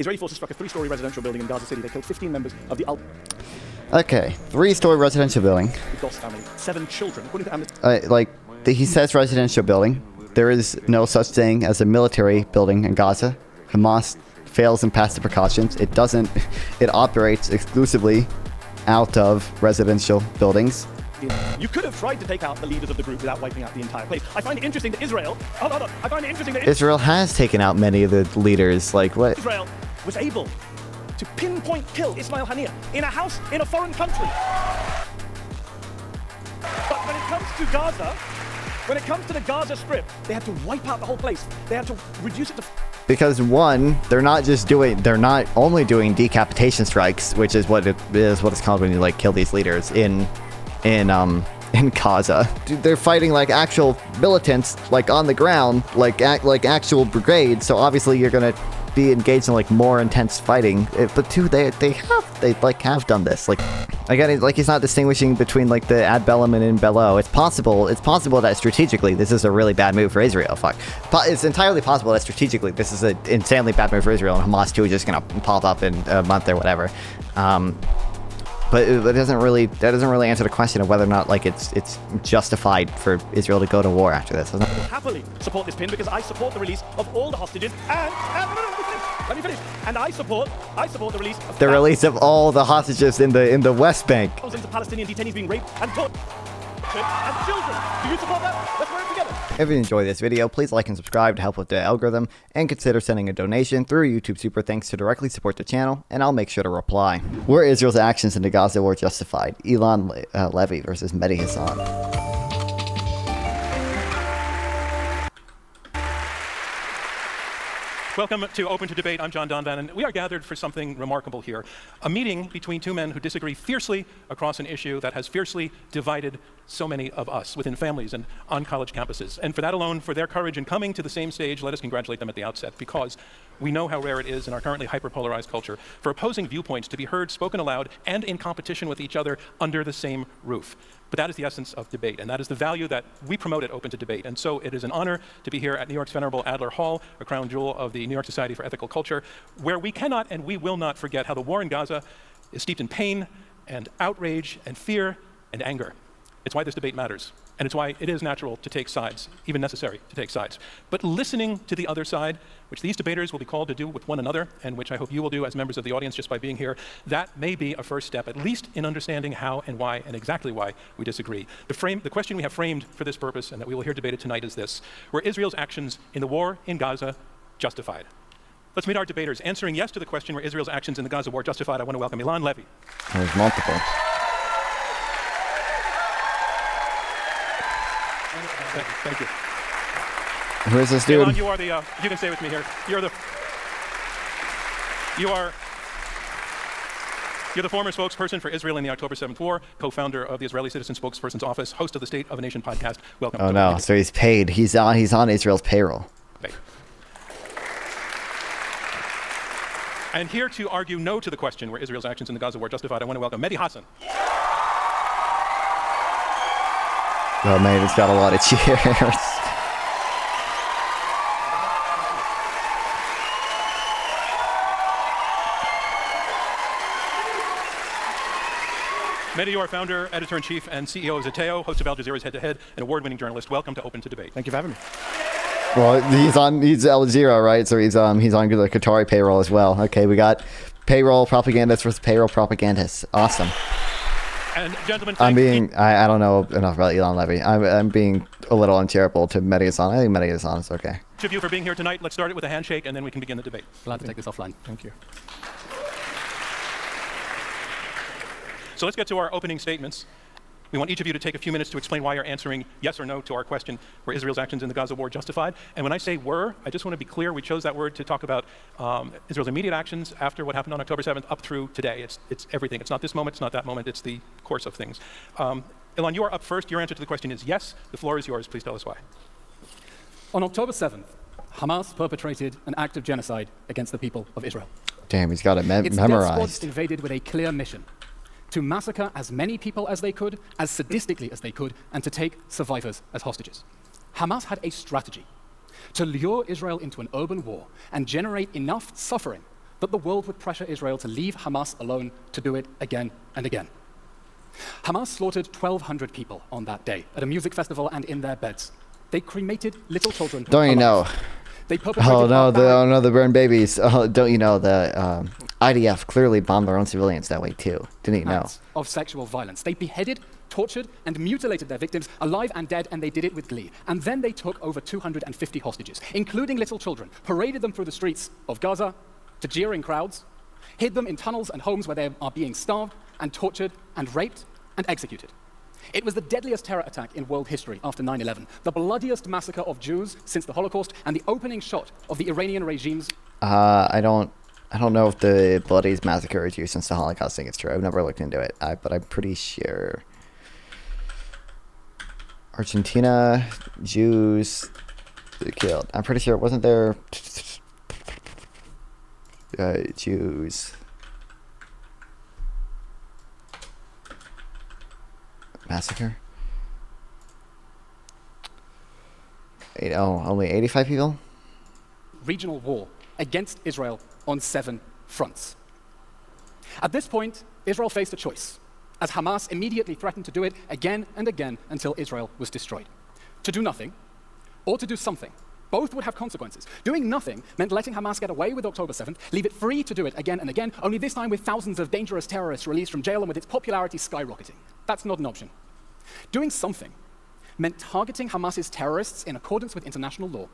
Israeli forces struck a 3-story residential building in Gaza City. They killed 15 members of the Okay, 3-story residential building. family, 7 children. According to Amnesty, He says residential building. There is no such thing as a military building in Gaza. Hamas fails in passive precautions. It doesn't. It operates exclusively out of residential buildings. you could have tried to take out the leaders of the group without wiping out the entire place. I find it interesting that Israel. Hold on. I find it interesting that Israel has taken out many of the leaders. Like what? Israel was able to pinpoint kill Ismail Haniyeh in a house in a foreign country. But when it comes to Gaza, when it comes to the Gaza Strip, they had to wipe out the whole place. They had to reduce it to. Because one, they're not only doing decapitation strikes, which is what it's called when you kill these leaders in Gaza. They're fighting like actual militants, on the ground, like actual brigades. So obviously you're gonna be engaged in more intense fighting. But two, they have done this. Again, he's not distinguishing between the ad bellum and in bello. It's possible that strategically this is a really bad move for Israel. It's entirely possible that strategically this is an insanely bad move for Israel, and Hamas too is just gonna pop up in a month or whatever. But that doesn't really answer the question of whether or not it's justified for Israel to go to war after this. I will happily support this pin because I support the release of all the hostages and let me finish. And I support the release of release of all the hostages in the West Bank. Thousands of Palestinian detainees being raped and tortured and children. Do you support that? Let's work together. If you enjoyed this video, please like and subscribe to help with the algorithm, and consider sending a donation through YouTube Super Thanks to directly support the channel, and I'll make sure to reply. Were Israel's actions in the Gaza War justified? Eylon Levy versus Mehdi Hasan. Welcome to Open to Debate. I'm John Donvan, and we are gathered for something remarkable here. A meeting between two men who disagree fiercely across an issue that has fiercely divided so many of us within families and on college campuses. And for that alone, for their courage in coming to the same stage, let us congratulate them at the outset, because we know how rare it is in our currently hyperpolarized culture for opposing viewpoints to be heard, spoken aloud, and in competition with each other under the same roof. But that is the essence of debate, and that is the value that we promote at Open to Debate. And so it is an honor to be here at New York's venerable Adler Hall, a crown jewel of the New York Society for Ethical Culture, where we cannot and we will not forget how the war in Gaza is steeped in pain and outrage and fear and anger. It's why this debate matters, and it's why it is natural to take sides, even necessary to take sides. But listening to the other side, which these debaters will be called to do with one another, and which I hope you will do as members of the audience just by being here, that may be a first step, at least in understanding how and why and exactly why we disagree. The question we have framed for this purpose, and that we will hear debated tonight, is this: were Israel's actions in the war in Gaza justified? Let's meet our debaters. Answering yes to the question, were Israel's actions in the Gaza war justified, I want to welcome Eylon Levy. There's multiple. Thank you. Who is this dude? Eylon, you are the, you can stay with me here. You're the former spokesperson for Israel in the October 7th war, co-founder of the Israeli Citizen Spokesperson's Office, host of the State of a Nation podcast. Welcome. Oh no, so he's paid. He's on Israel's payroll. Okay. And here to argue no to the question, were Israel's actions in the Gaza war justified, I want to welcome Mehdi Hasan. Oh man, it's got a lot of cheers. Mehdi, you are founder, editor-in-chief, and CEO of Zeteo, host of Al Jazeera's Head to Head, an award-winning journalist. Welcome to Open to Debate. Thank you for having me. Well, he's Al Jazeera, right? So he's on the Qatari payroll as well. Okay, we got payroll propagandists versus payroll propagandists. Awesome. And gentlemen, I don't know enough about Eylon Levy. I'm being a little uncharitable to Mehdi Hasan. I think Mehdi Hasan is okay. Each of you for being here tonight. Let's start it with a handshake, and then we can begin the debate. Glad to take this offline. Thank you. So let's get to our opening statements. We want each of you to take a few minutes to explain why you're answering yes or no to our question, were Israel's actions in the Gaza war justified? And when I say were, I just want to be clear, we chose that word to talk about Israel's immediate actions after what happened on October 7th up through today. It's everything. It's not this moment, it's not that moment, it's the course of things. Eylon, you are up first. Your answer to the question is yes. The floor is yours. Please tell us why. On October 7th, Hamas perpetrated an act of genocide against the people of Israel. Damn, he's got it Its memorized. death squads invaded with a clear mission: to massacre as many people as they could, as sadistically as they could, and to take survivors as hostages. Hamas had a strategy: to lure Israel into an urban war and generate enough suffering that the world would pressure Israel to leave Hamas alone to do it again and again. Hamas slaughtered 1,200 people on that day at a music festival and in their beds. They cremated little children. Don't you know? They perpetrated The burn babies. Oh, don't you know the IDF clearly bombed their own civilians that way too? Didn't you know? acts of sexual violence. They beheaded, tortured, and mutilated their victims, alive and dead, and they did it with glee. And then they took over 250 hostages, including little children, paraded them through the streets of Gaza to jeering crowds, hid them in tunnels and homes where they are being starved and tortured and raped and executed. It was the deadliest terror attack in world history after 9/11, the bloodiest massacre of Jews since the Holocaust, and the opening shot of the Iranian regime's... I don't know if the bloodiest massacre is used since the Holocaust thing is true. I've never looked into it, but I'm pretty sure. Argentina, Jews killed. I'm pretty sure it wasn't there. Jews. Massacre? Only 85 people? Regional war against Israel on 7 fronts. At this point, Israel faced a choice, as Hamas immediately threatened to do it again and again until Israel was destroyed. To do nothing, or to do something. Both would have consequences. Doing nothing meant letting Hamas get away with October 7th, leave it free to do it again and again, only this time with thousands of dangerous terrorists released from jail and with its popularity skyrocketing. That's not an option. Doing something meant targeting Hamas's terrorists in accordance with international law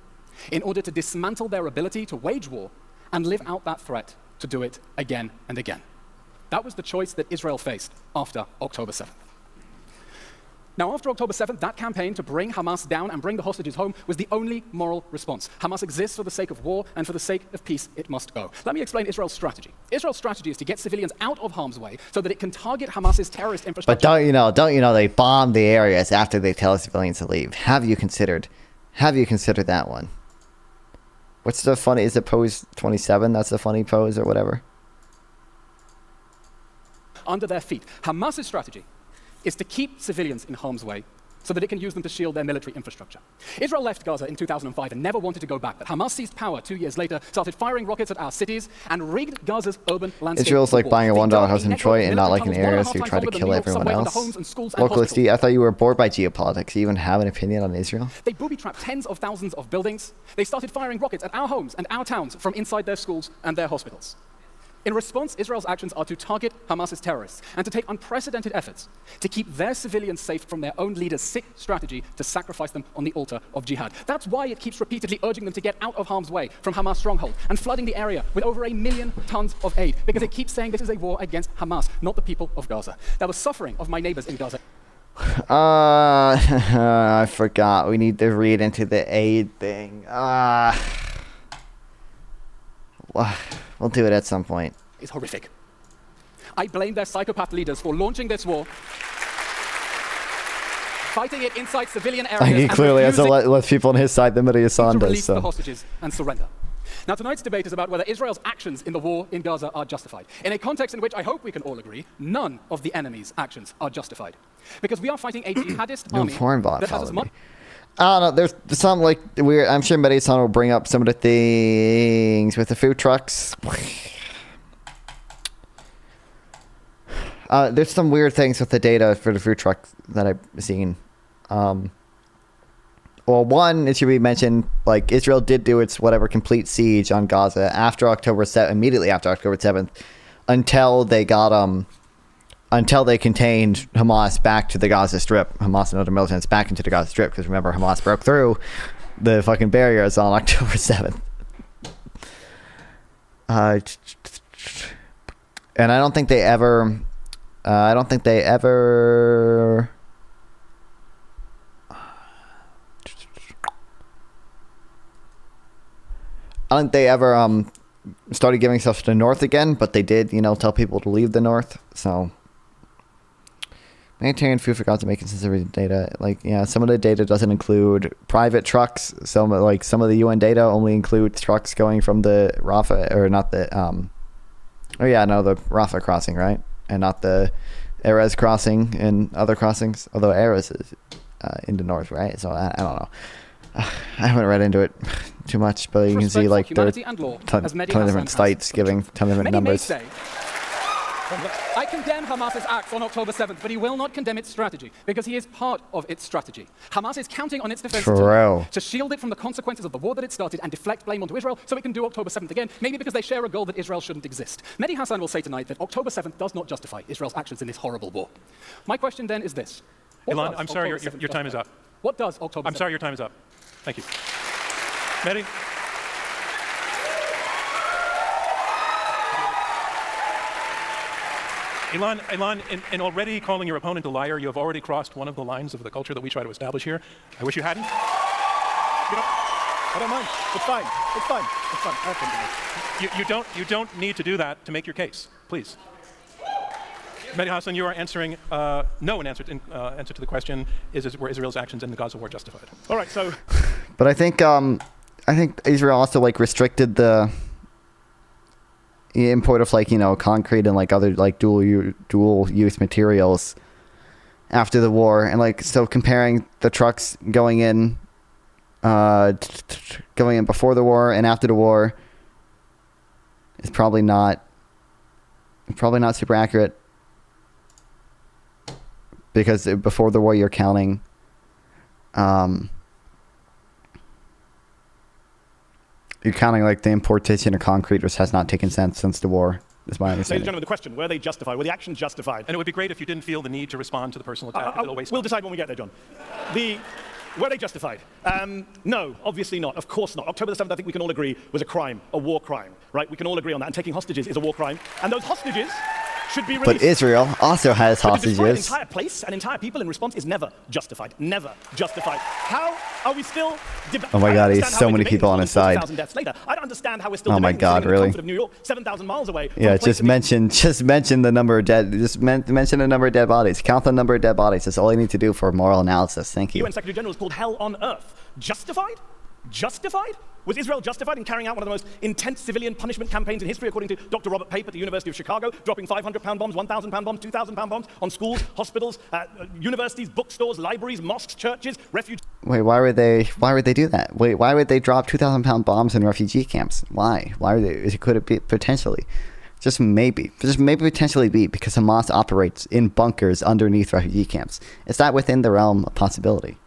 in order to dismantle their ability to wage war and live out that threat to do it again and again. That was the choice that Israel faced after October 7th. Now, after October 7th, that campaign to bring Hamas down and bring the hostages home was the only moral response. Hamas exists for the sake of war, and for the sake of peace, it must go. Let me explain Israel's strategy. Israel's strategy is to get civilians out of harm's way so that it can target Hamas's terrorist infrastructure. But don't you know they bomb the areas after they tell civilians to leave? Have you considered that one? What's the funny, is it pose 27? That's the funny pose or whatever? Under their feet. Hamas's strategy is to keep civilians in harm's way so that it can use them to shield their military infrastructure. Israel left Gaza in 2005 and never wanted to go back, but Hamas seized power 2 years later, started firing rockets at our cities, and rigged Gaza's urban landscape. Israel's like buying a $1 house in Detroit and not like in areas who try to kill everyone else. Localist, I thought you were bored by geopolitics. You even have an opinion on Israel? They booby-trapped tens of thousands of buildings. They started firing rockets at our homes and our towns from inside their schools and their hospitals. In response, Israel's actions are to target Hamas's terrorists and to take unprecedented efforts to keep their civilians safe from their own leader's sick strategy to sacrifice them on the altar of jihad. That's why it keeps repeatedly urging them to get out of harm's way from Hamas' stronghold and flooding the area with over 1 million tons of aid, because it keeps saying this is a war against Hamas, not the people of Gaza. Now, the suffering of my neighbors in Gaza... I forgot. We need to read into the aid thing. We'll do it at some point. It's horrific. I blame their psychopath leaders for launching this war, fighting it inside civilian areas. He clearly has less people on his side than Mehdi Hasan does. Release the hostages and surrender. Now, tonight's debate is about whether Israel's actions in the war in Gaza are justified. In a context in which I hope we can all agree, none of the enemy's actions are justified. Because we are fighting a jihadist army that has as much... I don't know, there's some like weird. I'm sure Mehdi Hasan will bring up some of the things with the food trucks. There's some weird things with the data for the food trucks that I've seen. Well, one, it should be mentioned, like Israel did do its whatever complete siege on Gaza after October 7th, immediately after October 7th, until they contained Hamas back to the Gaza Strip. Hamas and other militants back into the Gaza Strip, because remember, Hamas broke through the fucking barriers on October 7th. And I don't think they ever... started giving stuff to the north again, but they did, tell people to leave the north, so... Humanitarian food for Gaza making sensitive data. Some of the data doesn't include private trucks. Some of the UN data only includes trucks going from the Rafah, or not the, the Rafah crossing, right? And not the Erez crossing and other crossings. Although Erez is in the north, right? So I don't know. I haven't read into it too much, but you can see like there are humanity and law, ton as of Mehdi different Hasan sites has. giving ton of different Many may numbers. say, I condemn Hamas's acts on October 7th, but he will not condemn its strategy, because he is part of its strategy. Hamas is counting on its defense True. to shield it from the consequences of the war that it started and deflect blame onto Israel so it can do October 7th again, maybe because they share a goal that Israel shouldn't exist. Mehdi Hasan will say tonight that October 7th does not justify Israel's actions in this horrible war. My question then is this. Eylon, I'm sorry, your time is up. What does October 7th? I'm sorry, your time is up. Thank you. Mehdi? Eylon, in already calling your opponent a liar, you have already crossed one of the lines of the culture that we try to establish here. I wish you hadn't. I don't mind. It's fine. It's fine. It's fine. I can do it. You don't need to do that to make your case, please. Mehdi Hasan, you are answering no in answer to the question: were Israel's actions in the Gaza war justified? All right. So, But I think Israel also like restricted the import of like concrete and like other like dual use materials after the war, and like so comparing the trucks going in before the war and after the war is probably not super accurate, because before the war you're counting like the importation of concrete, which has not taken since the war, is my ladies and understanding. gentlemen, the question: were they justified? Were the actions justified? And it would be great if you didn't feel the need to respond to the personal attack. It'll waste We'll time. decide when we get there, John. Were they justified? No, obviously not. Of course not. October the 7th, I think we can all agree, was a crime, a war crime, right? We can all agree on that. And taking hostages is a war crime. And those hostages should be released. But Israel also has But to destroy an hostages. entire place and entire people in response is never justified. Never justified. How are we still Oh my God, I he understand has how so we're many debating people on this his side. 40,000 deaths later. I don't understand how we're still Oh my debating God, this in the really? comfort of New York, 7,000 miles away. from Yeah, a place just mention the number of dead. Mention the number of dead bodies. Count the number of dead bodies. That's all you need to do for moral analysis. Thank the you. UN Secretary General is called hell on earth. Justified? Justified? Was Israel justified in carrying out one of the most intense civilian punishment campaigns in history, according to Dr. Robert Pape at the University of Chicago, dropping 500-pound bombs, 1,000-pound bombs, 2,000-pound bombs on schools, hospitals, universities, bookstores, libraries, mosques, churches, refuge? Wait, why would they do that? Wait, why would they drop 2,000-pound bombs in refugee camps? Why? Why would they? Could it be potentially? Just maybe potentially be because Hamas operates in bunkers underneath refugee camps. Is that within the realm of possibility?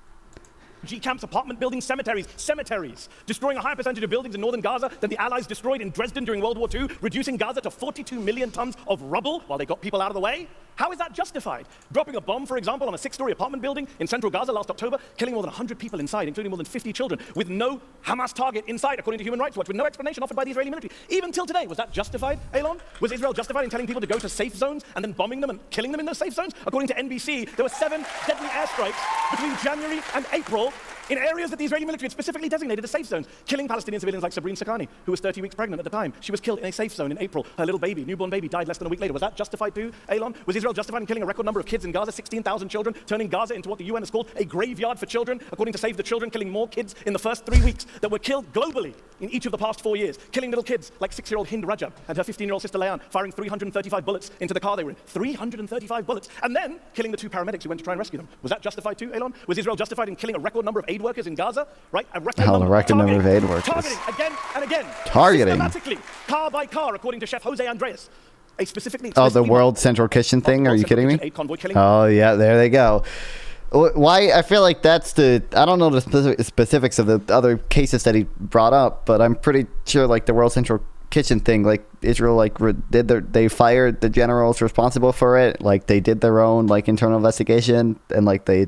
Camps, apartment buildings, cemeteries, destroying a higher percentage of buildings in northern Gaza than the Allies destroyed in Dresden during World War II, reducing Gaza to 42 million tons of rubble while they got people out of the way? How is that justified? Dropping a bomb, for example, on a 6-story apartment building in central Gaza last October, killing more than 100 people inside, including more than 50 children, with no Hamas target inside, according to Human Rights Watch, with no explanation offered by the Israeli military. Even till today, was that justified, Eylon? Was Israel justified in telling people to go to safe zones and then bombing them and killing them in those safe zones? According to NBC, there were 7 deadly airstrikes between January and April in areas that the Israeli military had specifically designated as safe zones, killing Palestinian civilians like Sabrine Sakani, who was 30 weeks pregnant at the time. She was killed in a safe zone in April. Her little baby, newborn baby, died less than a week later. Was that justified too, Eylon? Was Israel justified in killing a record number of kids in Gaza, 16,000 children, turning Gaza into what the UN has called a graveyard for children, according to Save the Children, killing more kids in the first 3 weeks that were killed globally in each of the past 4 years, killing little kids like 6-year-old Hind Rajab and her 15-year-old sister Leanne, firing 335 bullets into the car they were in. 335 bullets. And then killing the 2 paramedics who went to try and rescue them. Was that justified too, Eylon? Was Israel justified in killing a record number of aid workers in Gaza? Right? A record number of aid workers. Targeting again and again. Targeting. Systematically, car by car, according to Chef Jose Andreas. A specifically The World Central Kitchen thing? Are you kidding me? Aid convoy killing. Oh, yeah, there they go. Why? I feel like that's I don't know the specifics of the other cases that he brought up, but I'm pretty sure like the World Central Kitchen thing, like Israel they fired the generals responsible for it, like they did their own like internal investigation and like they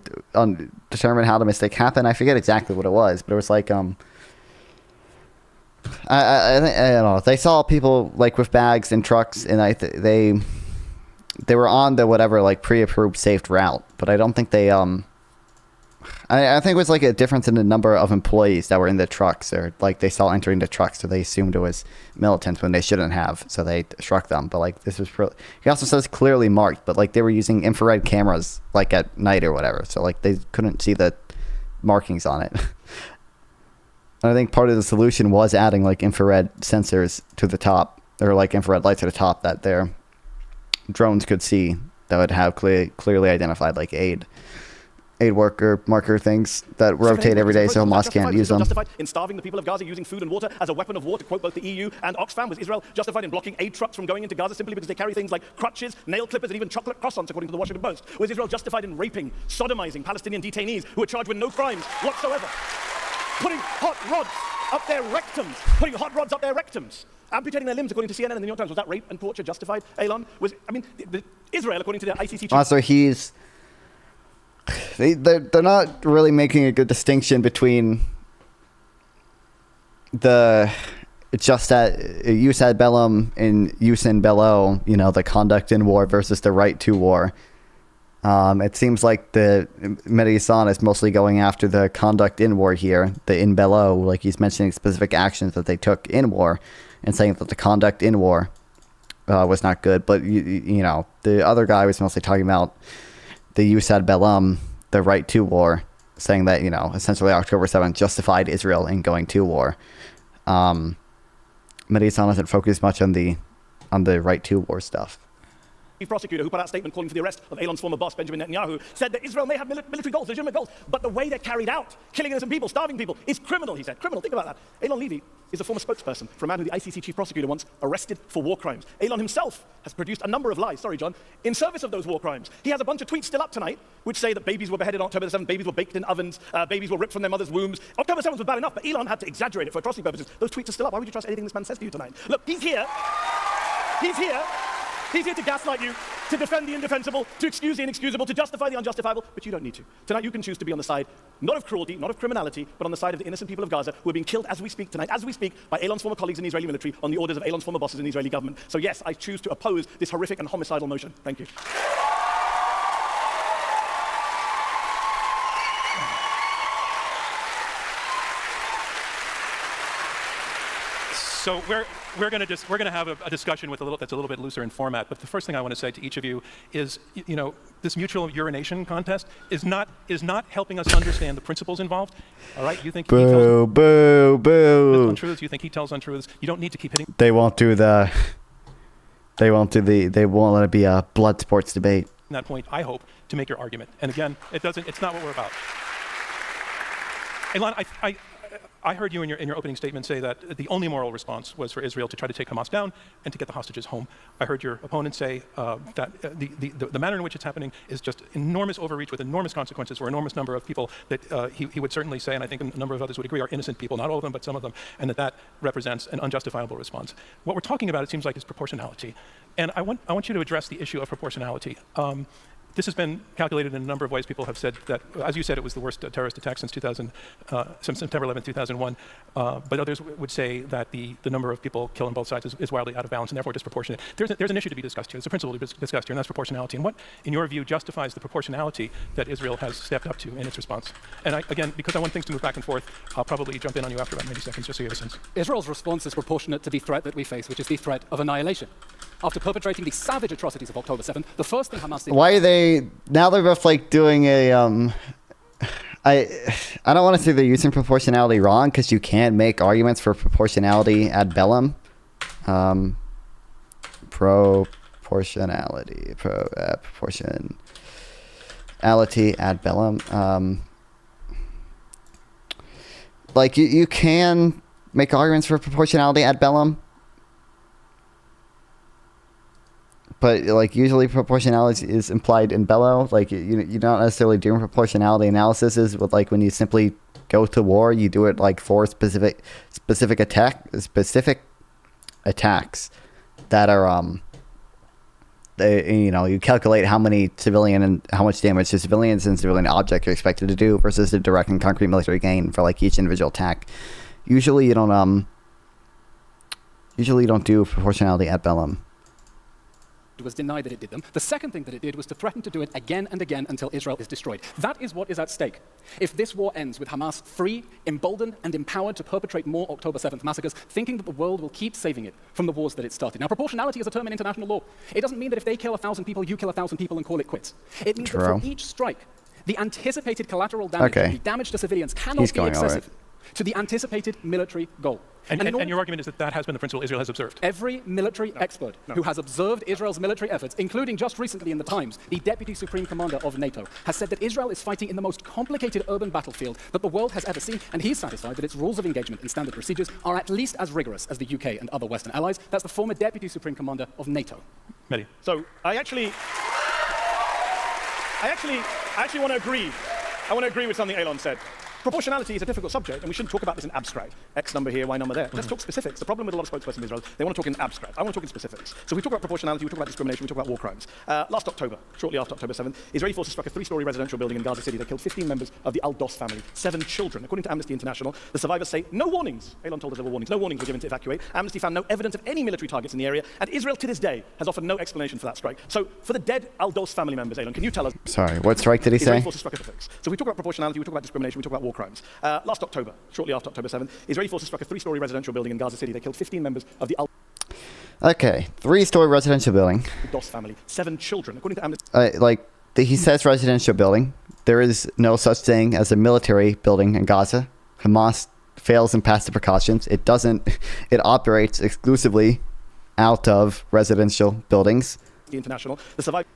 determined how the mistake happened. I forget exactly what it was, but it was like I don't know, they saw people like with bags and trucks, and they were on the whatever like pre-approved safe route, but I don't think they I think it was like a difference in the number of employees that were in the trucks, or like they saw entering the trucks, so they assumed it was militants when they shouldn't have, so they struck them. But like this was he also says clearly marked, but like they were using infrared cameras like at night or whatever, so like they couldn't see the markings on it. And I think part of the solution was adding like infrared sensors to the top, or like infrared lights to the top that their drones could see that would have clearly identified like aid. aid worker marker things that rotate every day so Hamas can't use them. Justified in starving the people of Gaza, using food and water as a weapon of war, to quote both the EU and Oxfam? Was Israel justified in blocking aid trucks from going into Gaza simply because they carry things like crutches, nail clippers, and even chocolate croissants, according to the Washington Post? Was Israel justified in raping, sodomizing Palestinian detainees who were charged with no crimes whatsoever? Putting hot rods up their rectums, amputating their limbs, according to CNN and the New York Times. Was that rape and torture justified, Eylon? Israel, according to the ICC chief... Also, they're not really making a good distinction between the jus ad bellum and jus in bello, the conduct in war versus the right to war. It seems like the Mehdi Hasan is mostly going after the conduct in war here, the in bello, like he's mentioning specific actions that they took in war and saying that the conduct in war was not good. But, the other guy was mostly talking about the jus ad bellum, the right to war, saying that, essentially October 7th justified Israel in going to war. Mehdi Hasan doesn't focus much on the right to war stuff. Chief prosecutor, who put out a statement calling for the arrest of Eylon's former boss, Benjamin Netanyahu, said that Israel may have military goals, legitimate goals, but the way they're carried out, killing innocent people, starving people, is criminal, he said. Criminal, think about that. Eylon Levy is a former spokesperson for a man who the ICC chief prosecutor once arrested for war crimes. Eylon himself has produced a number of lies, in service of those war crimes. He has a bunch of tweets still up tonight, which say that babies were beheaded on October the 7th, babies were baked in ovens, babies were ripped from their mother's wombs. October 7th was bad enough, but Eylon had to exaggerate it for atrocity purposes. Those tweets are still up. Why would you trust anything this man says to you tonight? Look, he's here to gaslight you, to defend the indefensible, to excuse the inexcusable, to justify the unjustifiable, but you don't need to. Tonight you can choose to be on the side, not of cruelty, not of criminality, but on the side of the innocent people of Gaza who are being killed as we speak tonight, by Eylon's former colleagues in the Israeli military on the orders of Eylon's former bosses in the Israeli government. So yes, I choose to oppose this horrific and homicidal motion. Thank you. So we're going to have a discussion that's a little bit looser in format. But the first thing I want to say to each of you is, this mutual urination contest is not helping us understand the principles involved. All right, you think boo, boo, boo. Untruths? You think he tells untruths? You don't need to keep hitting. They won't let it be a blood sports debate. That point, I hope, to make your argument. And again, it's not what we're about. Eylon, I heard you in your opening statement say that the only moral response was for Israel to try to take Hamas down and to get the hostages home. I heard your opponent say that the manner in which it's happening is just enormous overreach with enormous consequences for an enormous number of people that he would certainly say, and I think a number of others would agree, are innocent people, not all of them, but some of them, and that represents an unjustifiable response. What we're talking about, it seems like, is proportionality. And I want you to address the issue of proportionality. This has been calculated in a number of ways. People have said that, as you said, it was the worst terrorist attack since September 11, 2001. But others would say that the number of people killed on both sides is wildly out of balance and therefore disproportionate. There's an issue to be discussed here. There's a principle to be discussed here, and that's proportionality. And what, in your view, justifies the proportionality that Israel has stepped up to in its response? And again, because I want things to move back and forth, I'll probably jump in on you after about 90 seconds, just so you have a sense. Israel's response is proportionate to the threat that we face, which is the threat of annihilation. After perpetrating the savage atrocities of October 7th, the first thing Hamas did... Why are they... Now they're both doing a... I don't want to say they're using proportionality wrong, because you can make arguments for proportionality ad bellum. Proportionality ad bellum. You can make arguments for proportionality ad bellum. But usually proportionality is implied in bello. You're not necessarily doing proportionality analysis with when you simply go to war, you do it for specific attacks that are you calculate how many civilian and how much damage to civilians and civilian objects are expected to do versus the direct and concrete military gain for each individual attack. Usually you don't do proportionality ad bellum. Was deny that it did them. The second thing that it did was to threaten to do it again and again until Israel is destroyed. That is what is at stake. If this war ends with Hamas free, emboldened, and empowered to perpetrate more October 7th massacres, thinking that the world will keep saving it from the wars that it started. Now, proportionality is a term in international law. It doesn't mean that if they kill 1,000 people, you kill 1,000 people and call it quits. It means that for each strike, the anticipated collateral damage, the damage to civilians, cannot be excessive. to the anticipated military goal. And your argument is that that has been the principle Israel has observed? Every military expert who has observed Israel's military efforts, including just recently in the Times, the Deputy Supreme Commander of NATO, has said that Israel is fighting in the most complicated urban battlefield that the world has ever seen, and he's satisfied that its rules of engagement and standard procedures are at least as rigorous as the UK and other Western allies. That's the former Deputy Supreme Commander of NATO. Mehdi. So I actually want to agree. I want to agree with something Eylon said. Proportionality is a difficult subject, and we shouldn't talk about this in abstract. X number here, Y number there. Let's talk specifics. The problem with a lot of spokespersons in Israel, they want to talk in abstract. I want to talk in specifics. So we talk about proportionality, we talk about discrimination, we talk about war crimes. Last October, shortly after October 7th, Israeli forces struck a 3-story residential building in Gaza City. They killed 15 members of the al-Dalou family, 7 children. According to Amnesty International, the survivors say no warnings. Eylon told us there were warnings. No warnings were given to evacuate. Amnesty found no evidence of any military targets in the area, and Israel to this day has offered no explanation for that strike. So for the dead al-Dalou family members, Eylon, can you tell us? Sorry, what strike did he Israeli say? forces struck a fix. So we talk about proportionality, we talk about discrimination, we talk about war crimes. Last October, shortly after October 7th, Israeli forces struck a 3-story residential building in Gaza City. They killed 15 members of the Okay, 3-story residential building. al-Dalou family, 7 children. According to Amnesty, He says residential building. There is no such thing as a military building in Gaza. Hamas fails in passive precautions. It doesn't. It operates exclusively out of residential buildings. International, the survivors.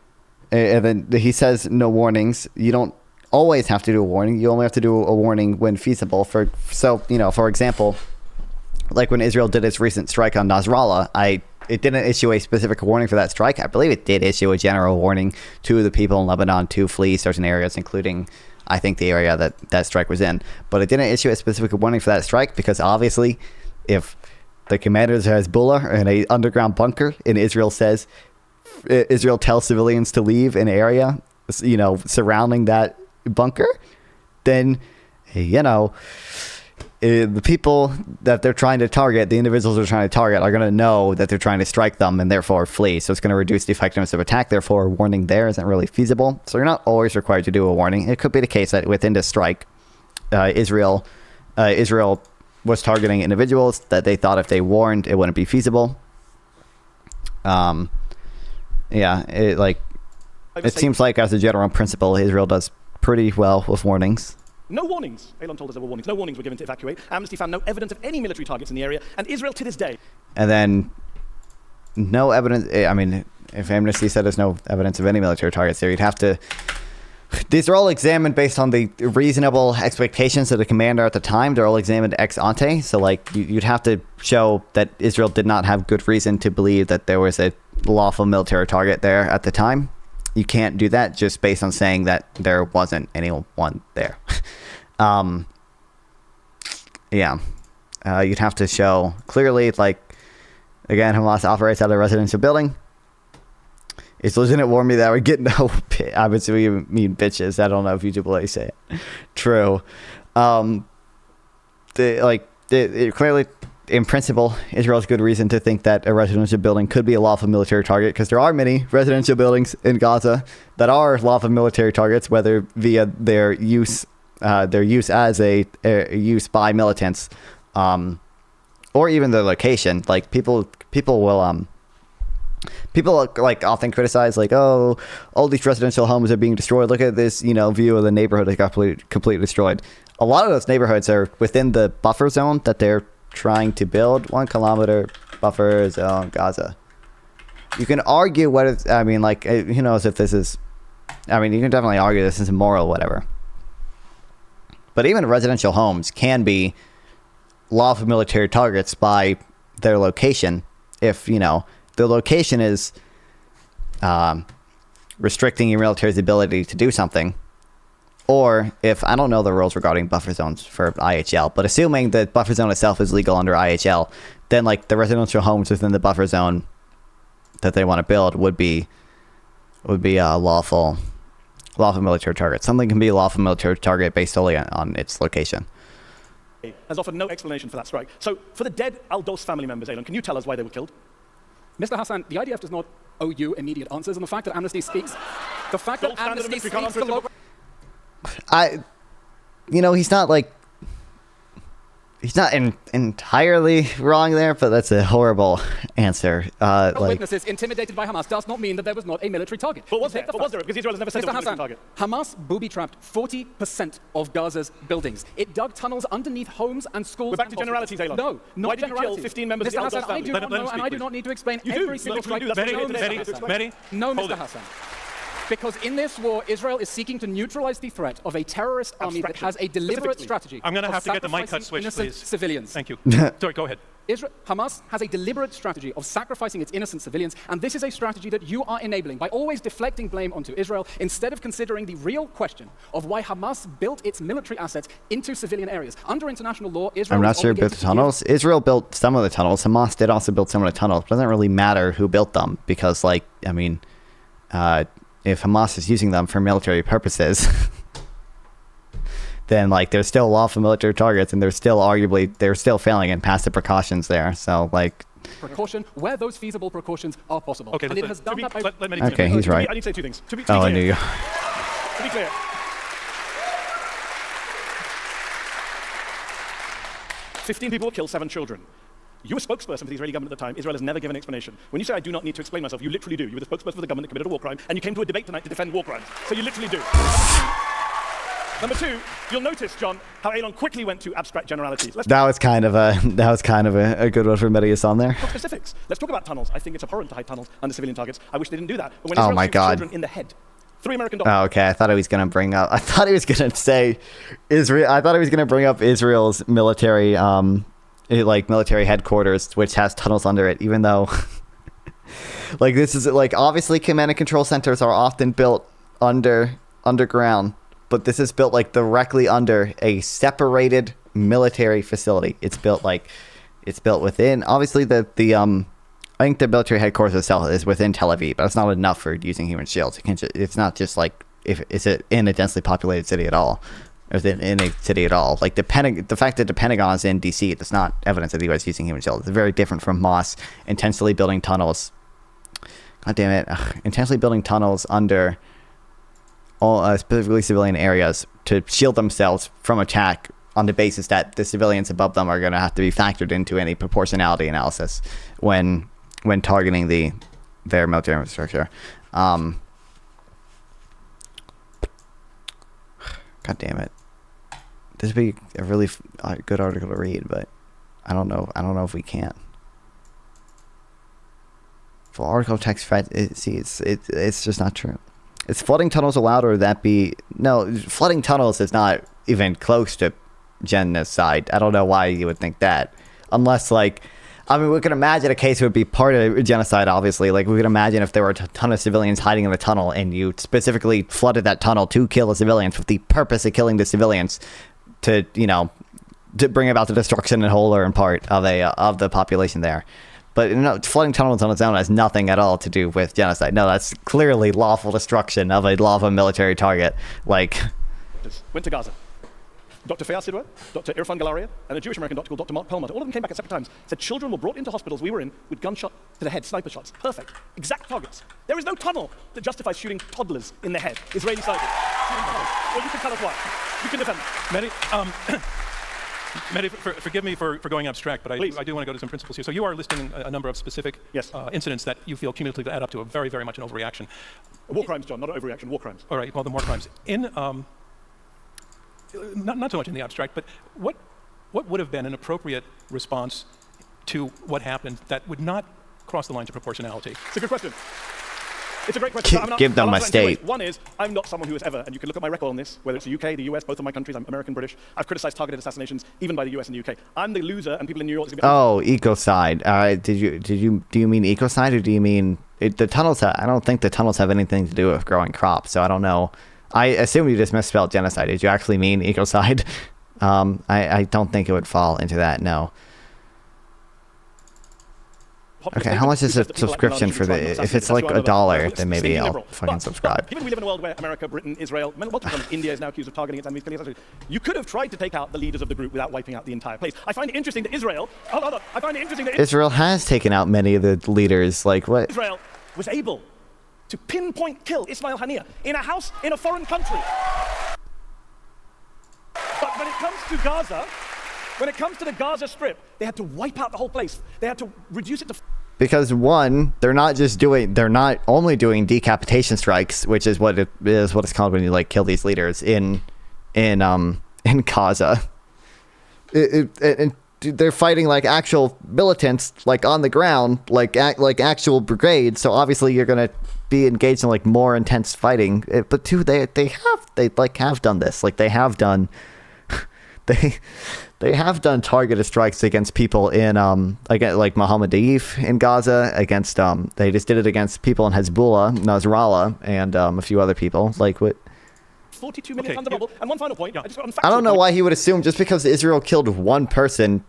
And then he says no warnings. You don't always have to do a warning. You only have to do a warning when feasible. For example, like when Israel did its recent strike on Nasrallah, it didn't issue a specific warning for that strike. I believe it did issue a general warning to the people in Lebanon to flee certain areas, including, I think, the area that strike was in. But it didn't issue a specific warning for that strike because obviously, if the commanders of Hezbollah are in an underground bunker and Israel tells civilians to leave an area, surrounding that bunker, then, the people that they're trying to target, the individuals they're trying to target, are going to know that they're trying to strike them and therefore flee. So it's going to reduce the effectiveness of attack. Therefore, a warning there isn't really feasible. So you're not always required to do a warning. It could be the case that within the strike, Israel was targeting individuals that they thought if they warned, it wouldn't be feasible. It seems like as a general principle, Israel does pretty well with warnings. No warnings. Eylon told us there were warnings. No warnings were given to evacuate. Amnesty found no evidence of any military targets in the area, and Israel to this day. And then no evidence. I mean, if Amnesty said there's no evidence of any military targets there, you'd have to. These are all examined based on the reasonable expectations of the commander at the time. They're all examined ex ante. So, you'd have to show that Israel did not have good reason to believe that there was a lawful military target there at the time. You can't do that just based on saying that there wasn't anyone there. You'd have to show clearly, again, Hamas operates out of a residential building. It's Lieutenant warned me that I would get no. I would say you mean bitches. I don't know if you do believe say it. True. Clearly, in principle, Israel has good reason to think that a residential building could be a lawful military target because there are many residential buildings in Gaza that are lawful military targets, whether via their use as a use by militants, or even their location. People often criticize all these residential homes are being destroyed. Look at this, view of the neighborhood that got completely destroyed. A lot of those neighborhoods are within the buffer zone that they're trying to build. 1 kilometer buffer zone, Gaza. You can argue who knows if this is, you can definitely argue this is immoral, whatever. But even residential homes can be lawful military targets by their location. If, the location is restricting your military's ability to do something. Or if, I don't know the rules regarding buffer zones for IHL, but assuming the buffer zone itself is legal under IHL, then the residential homes within the buffer zone that they want to build would be a lawful military target. Something can be a lawful military target based solely on its location. Has offered no explanation for that strike. So for the dead al-Dalou family members, Eylon, can you tell us why they were killed? Mr. Hasan, the IDF does not owe you immediate answers, and the fact that Amnesty speaks to local... he's not he's not entirely wrong there, but that's a horrible answer. Witnesses intimidated by Hamas does not mean that there was not a military target. But was there? Because Israel has never said Mr. there was a Hasan, military target. Hamas booby-trapped 40% of Gaza's buildings. It dug tunnels underneath homes and schools. We're back to generalities, Eylon. No, not Why did you kill 15 members of the Mr. Hasan, al-Dalou I do family? not know, and I do not need to explain You do. every You single literally strike. do. That's No, what you Mr. did. Hasan. Mehdi, No, hold Mr. it. Hasan. Because in this war, Israel is seeking to neutralize the threat of a terrorist army that has a deliberate strategy. I'm going to of have to get the mic cut sacrificing switched, innocent please. civilians. Thank you. Sorry, go ahead. Hamas has a deliberate strategy of sacrificing its innocent civilians, and this is a strategy that you are enabling by always deflecting blame onto Israel instead of considering the real question of why Hamas built its military assets into civilian areas. Under international law, Israel I'm not is sure who built obligated the to give- tunnels. Israel built some of the tunnels. Hamas did also build some of the tunnels. It doesn't really matter who built them because, like, I mean, if Hamas is using them for military purposes, then like there's still lawful military targets, and they're still failing in passive precautions there. So like precaution where those feasible precautions are possible. Okay, and it has done that by let me okay, he's right. I need to say two things. To be Oh, clear, I knew you. To be clear. 15 people were killed, 7 children. You were spokesperson for the Israeli government at the time. Israel has never given an explanation. When you say I do not need to explain myself, you literally do. You were the spokesperson for the government that committed a war crime, and you came to a debate tonight to defend war crimes. So you literally do. Number two, you'll notice, John, how Eylon quickly went to abstract generalities. Let's That was kind of a good one for Mehdi Hasan there. talk specifics. Let's talk about tunnels. I think it's abhorrent to hide tunnels under civilian targets. I wish they didn't do that. But when Oh Israel my shoots God. children in the head, 3 American dollars. Oh, okay. I thought he was gonna bring up Israel's military, military headquarters, which has tunnels under it. Even though, like, this is like obviously command and control centers are often built underground, but this is built like directly under a separated military facility. It's built within. Obviously, I think the military headquarters itself is within Tel Aviv, but it's not enough for using human shields. It's not just like it's in a densely populated city at all, or in a city at all. Like the fact that the Pentagon is in D.C. that's not evidence that the U.S. using human shields. It's very different from Hamas intentionally building tunnels. God damn it! Intentionally building tunnels under all specifically civilian areas to shield themselves from attack on the basis that the civilians above them are going to have to be factored into any proportionality analysis when targeting their military infrastructure. God damn it! This would be a really good article to read, but I don't know if we can. Full article text. It's just not true. Is flooding tunnels allowed, or would that be no? Flooding tunnels is not even close to genocide. I don't know why you would think that, unless we can imagine a case would be part of genocide, obviously. Like, we could imagine if there were a ton of civilians hiding in the tunnel and you specifically flooded that tunnel to kill the civilians with the purpose of killing the civilians to bring about the destruction in whole or in part of the population there. But flooding tunnels on its own has nothing at all to do with genocide. No, that's clearly lawful destruction of a lawful military target. Like, went to Gaza. Dr. Fayaz Sidwa, Dr. Irfan Galaria, and a Jewish American doctor called Dr. Mark Perlmutter. All of them came back at separate times. Said children were brought into hospitals we were in with gunshot to the head, sniper shots. Perfect. Exact targets. There is no tunnel that justifies shooting toddlers in the head. Israeli side. Well, you can tell us why. You can defend that. Mehdi, forgive me for going abstract, but I do want to go to some principles here. So you are listing a number of specific incidents that you feel cumulatively add up to a very, very much an overreaction. War crimes, John, not an overreaction. War crimes. All right, well, the war crimes. Not so much in the abstract, but what would have been an appropriate response to what happened that would not cross the lines of proportionality? It's a good question. It's a great question. Give them a state. One is, I'm not someone who has ever, and you can look at my record on this, whether it's the UK, the US, both of my countries, I'm American, British, I've criticized targeted assassinations, even by the US and the UK. I'm the loser, and people in New York... Oh, ecocide. Do you mean ecocide, or do you mean... the tunnels, I don't think the tunnels have anything to do with growing crops, so I don't know. I assume you just misspelled genocide. Did you actually mean ecocide? I don't think it would fall into that, no. Okay, how much is a subscription for the... If it's like $1, then maybe I'll fucking subscribe. Given we live in a world where America, Britain, Israel, India is now accused of targeting its enemies, you could have tried to take out the leaders of the group without wiping out the entire place. I find it interesting that Israel... Hold on. I find it interesting that... Israel has taken out many of the leaders, like what? Israel was able to pinpoint kill Ismail Haniyeh in a house in a foreign country. But when it comes to Gaza, When it comes to the Gaza Strip, they had to wipe out the whole place. They had to reduce it to... Because one, they're not only doing decapitation strikes, which is what it's called when you like kill these leaders in Gaza. And they're fighting like actual militants, like on the ground, like actual brigades. So obviously you're gonna be engaged in like more intense fighting. But two, they have done this. Like they have done they have done targeted strikes against people in like Mohammed Daif in Gaza, against they just did it against people in Hezbollah, Nasrallah, and a few other people. Like what? 42 million tons of rubble. And one final point. Yeah. I don't know why he would assume just because Israel killed one person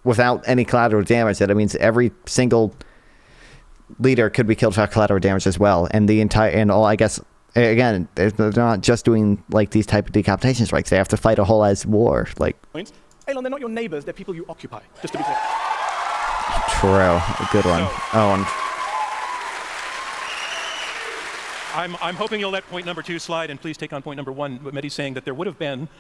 without any collateral damage that it means every single leader could be killed without collateral damage as well. And I guess again, they're not just doing like these type of decapitation strikes. They have to fight a whole ass war. Like, Eylon, they're not your neighbors. They're people you occupy. Just to be clear. True, a good one. Owen. I'm hoping you'll let point number 2 slide, and please take on point number 1. But Mehdi's saying that there would have been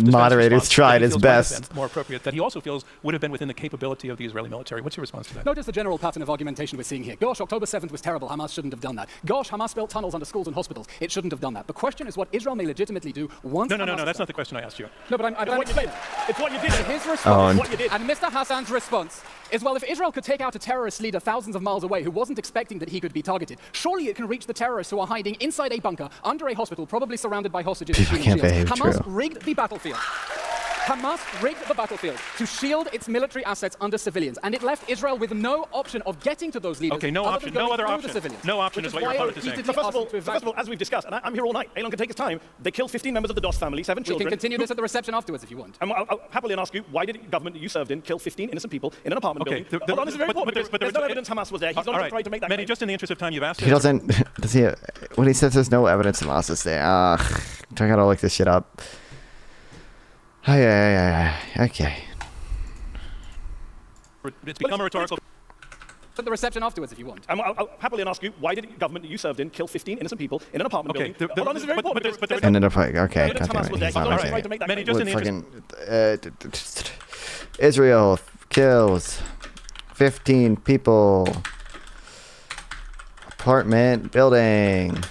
moderators tried his best. More appropriate, that he also feels would have been within the capability of the Israeli military. What's your response to that? Notice the general pattern of argumentation we're seeing here. Gosh, October 7th was terrible. Hamas shouldn't have done that. Gosh, Hamas built tunnels under schools and hospitals. It shouldn't have done that. The question is what Israel may legitimately do once. No. That's not the question I asked you. No, but I'm explaining. It's what you did. His response, what you did. And Mr. Hassan's response is, well, if Israel could take out a terrorist leader thousands of miles away who wasn't expecting that he could be targeted, surely it can reach the terrorists who are hiding inside a bunker, under a hospital, probably surrounded by hostages. People can't behave Hamas true. rigged the battlefield. Hamas rigged the battlefield to shield its military assets under civilians, and it left Israel with no option of getting to those leaders. Okay, no option, no other option. No option is what your opponent is saying. So first of all, as we've discussed, and I'm here all night, Eylon can take his time, they killed 15 members of the Doss family, 7 children. We can continue this at the reception afterwards if you want. I'll happily ask you, why did the government that you served in kill 15 innocent people in an apartment building? Hold on, this is very important, because there's no evidence Hamas was there. He's not trying to make that Mehdi, claim. just in the interest of time, you've asked He doesn't. Does he? When he says there's no evidence Hamas is there, I gotta look this shit up. Okay. It's become a rhetorical. At the reception afterwards if you want. I'll happily ask you, why did the government that you served in kill 15 innocent people in an apartment building? Hold on, this is very important. And then okay. Mehdi, just in the interest. Israel kills 15 people. Apartment building.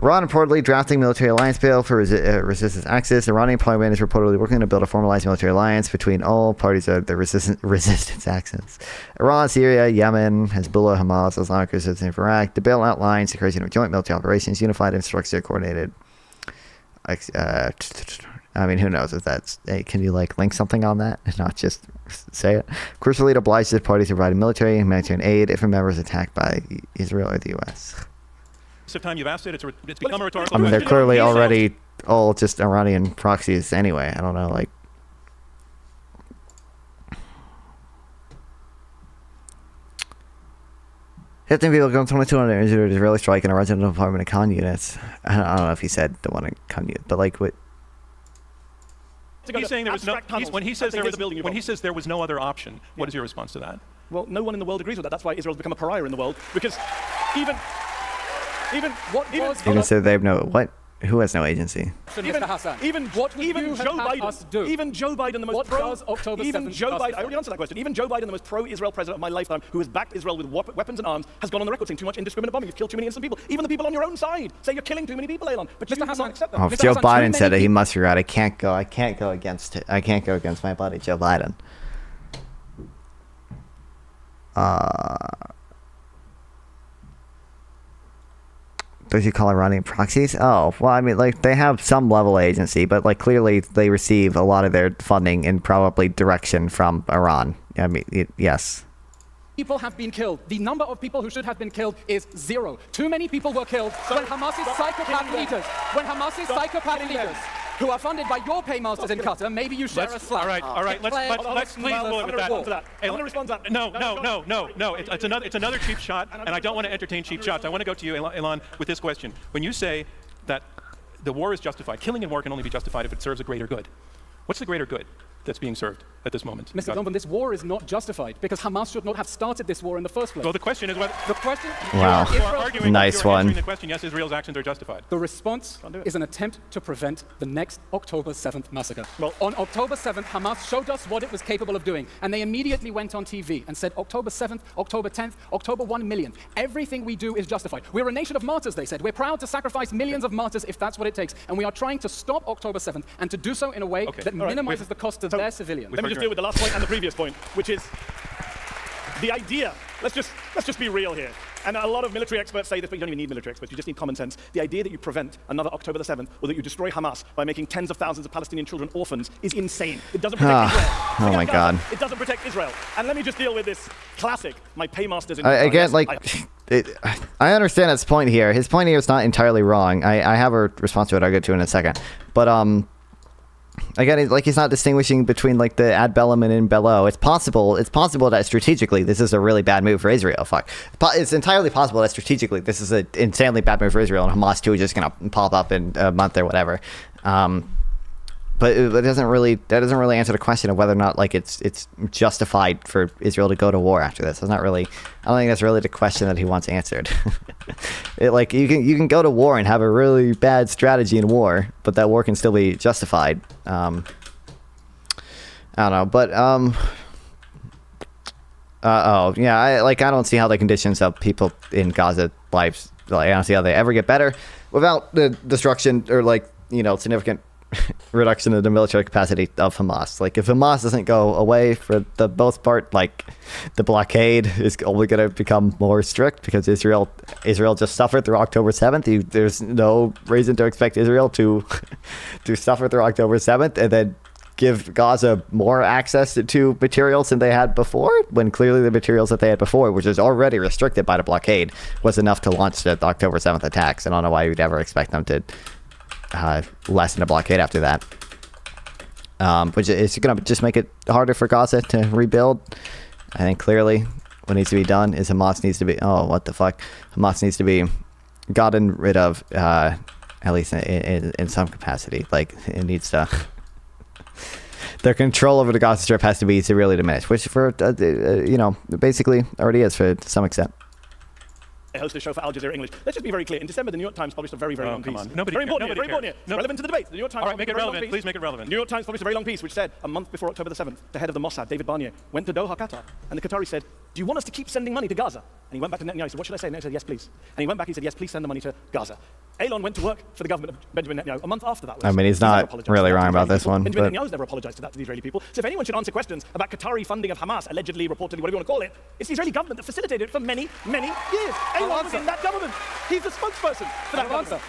Iran reportedly drafting military alliance bill for resistance axis. Iranian parliament is reportedly working to build a formalized military alliance between all parties of the resistance axis. Iran, Syria, Yemen, Hezbollah, Hamas, Islamic resistance in Iraq. The bill outlines the creation of joint military operations, unified infrastructure, coordinated. I mean, who knows if that's... can you, like, link something on that and not just say it? Crucially, it obliges the parties to provide military and humanitarian aid if a member is attacked by Israel or the U.S. Of time you've asked it, it's become a rhetorical. I mean, they're clearly already all just Iranian proxies anyway. I don't know, like... 15 people killed, 2,200 injured Israeli strike in a residential apartment in Khan units. I don't know if he said the one in Khan unit, but like what? He's saying there was no. When he says there was no other option, what is your response to that? Well, no one in the world agrees with that. That's why Israel's become a pariah in the world, because even so they have no what? Who has no agency? Even Joe Biden, the most pro. Even Joe Biden. I already answered that question. Even Joe Biden, the most pro-Israel president of my lifetime, who has backed Israel with weapons and arms, has gone on the record saying too much indiscriminate bombing. You've killed too many innocent people. Even the people on your own side say you're killing too many people, Eylon. But you do not accept that. Oh, if Joe Biden said it, he must figure out I can't go against it. I can't go against my buddy Joe Biden. Does he call Iranian proxies? Oh, well, I mean, like, they have some level of agency, but, like, clearly they receive a lot of their funding and probably direction from Iran. I mean, yes. People have been killed. The number of people who should have been killed is 0. Too many people were killed when Hamas's psychopath leaders, who are funded by your paymasters in Qatar, maybe you share a slap. All right. Let's please bullet with that. I want to respond to that. No. It's another cheap shot, and I don't want to entertain cheap shots. I want to go to you, Eylon, with this question. When you say that the war is justified, killing in war can only be justified if it serves a greater good. What's the greater good? that's being served at this moment. Mr. Nonfon, this war is not justified because Hamas should not have started this war in the first place. Well, the question is whether... The question... Wow. You are arguing, Nice you are answering one. the question, yes, Israel's actions are justified. The response is an attempt to prevent the next October 7th massacre. Well, on October 7th, Hamas showed us what it was capable of doing, and they immediately went on TV and said October 7th, October 10th, October 1 million. Everything we do is justified. We're a nation of martyrs, they said. We're proud to sacrifice millions of martyrs if that's what it takes, and we are trying to stop October 7th and to do so in a way that minimizes the cost to their civilians. Let me just deal with the last point and the previous point, which is the idea. Let's just be real here. And a lot of military experts say this, but you don't even need military experts. You just need common sense. The idea that you prevent another October the 7th, or that you destroy Hamas by making tens of thousands of Palestinian children orphans, is insane. It doesn't protect Israel. Oh my God. It doesn't protect Israel. And let me just deal with this classic. My paymasters in Again, I understand his point here. His point here is not entirely wrong. I have a response to it. I'll get to in a second. But again, he's not distinguishing between like the ad bellum and in bello. It's possible that strategically this is a really bad move for Israel. It's entirely possible that strategically this is an insanely bad move for Israel, and Hamas too is just gonna pop up in a month or whatever. But that doesn't really answer the question of whether or not like it's justified for Israel to go to war after this. I don't think that's really the question that he wants answered. You can go to war and have a really bad strategy in war, but that war can still be justified. I don't know, but I don't see how the conditions of people in Gaza lives. I don't see how they ever get better without the destruction or significant reduction of the military capacity of Hamas. If Hamas doesn't go away for the most part, the blockade is only going to become more strict because Israel just suffered through October 7th. There's no reason to expect Israel to suffer through October 7th and then give Gaza more access to materials than they had before, when clearly the materials that they had before, which is already restricted by the blockade, was enough to launch the October 7th attacks. I don't know why you'd ever expect them to lessen the blockade after that, which is going to just make it harder for Gaza to rebuild. I think clearly what needs to be done is Hamas needs to be gotten rid of, at least in some capacity. It needs to their control over the Gaza Strip has to be severely diminished, which basically already is to some extent. I host a show for Al Jazeera English. Let's just be very clear. In December, the New York Times published a very, very long piece. Very important here. Relevant to the debate. The New York Times. All right, make it relevant. Please make it relevant. The New York Times published a very long piece which said a month before October the 7th, the head of the Mossad, David Barnier, went to Doha, Qatar, and the Qatari said, "Do you want us to keep sending money to Gaza?" And he went back to Netanyahu. He said, "What should I say?" And Netanyahu said, "Yes, please." And he went back. He said, "Yes, please send the money to Gaza." Eylon went to work for the government of Benjamin Netanyahu a month after that. He's not really wrong about this one. Benjamin Netanyahu's never apologized to that to the Israeli people. So if anyone should answer questions about Qatari funding of Hamas, allegedly, reportedly, whatever you want to call it, it's the Israeli government that facilitated it for many, many years. Eylon was in that government. He's the spokesperson for that government.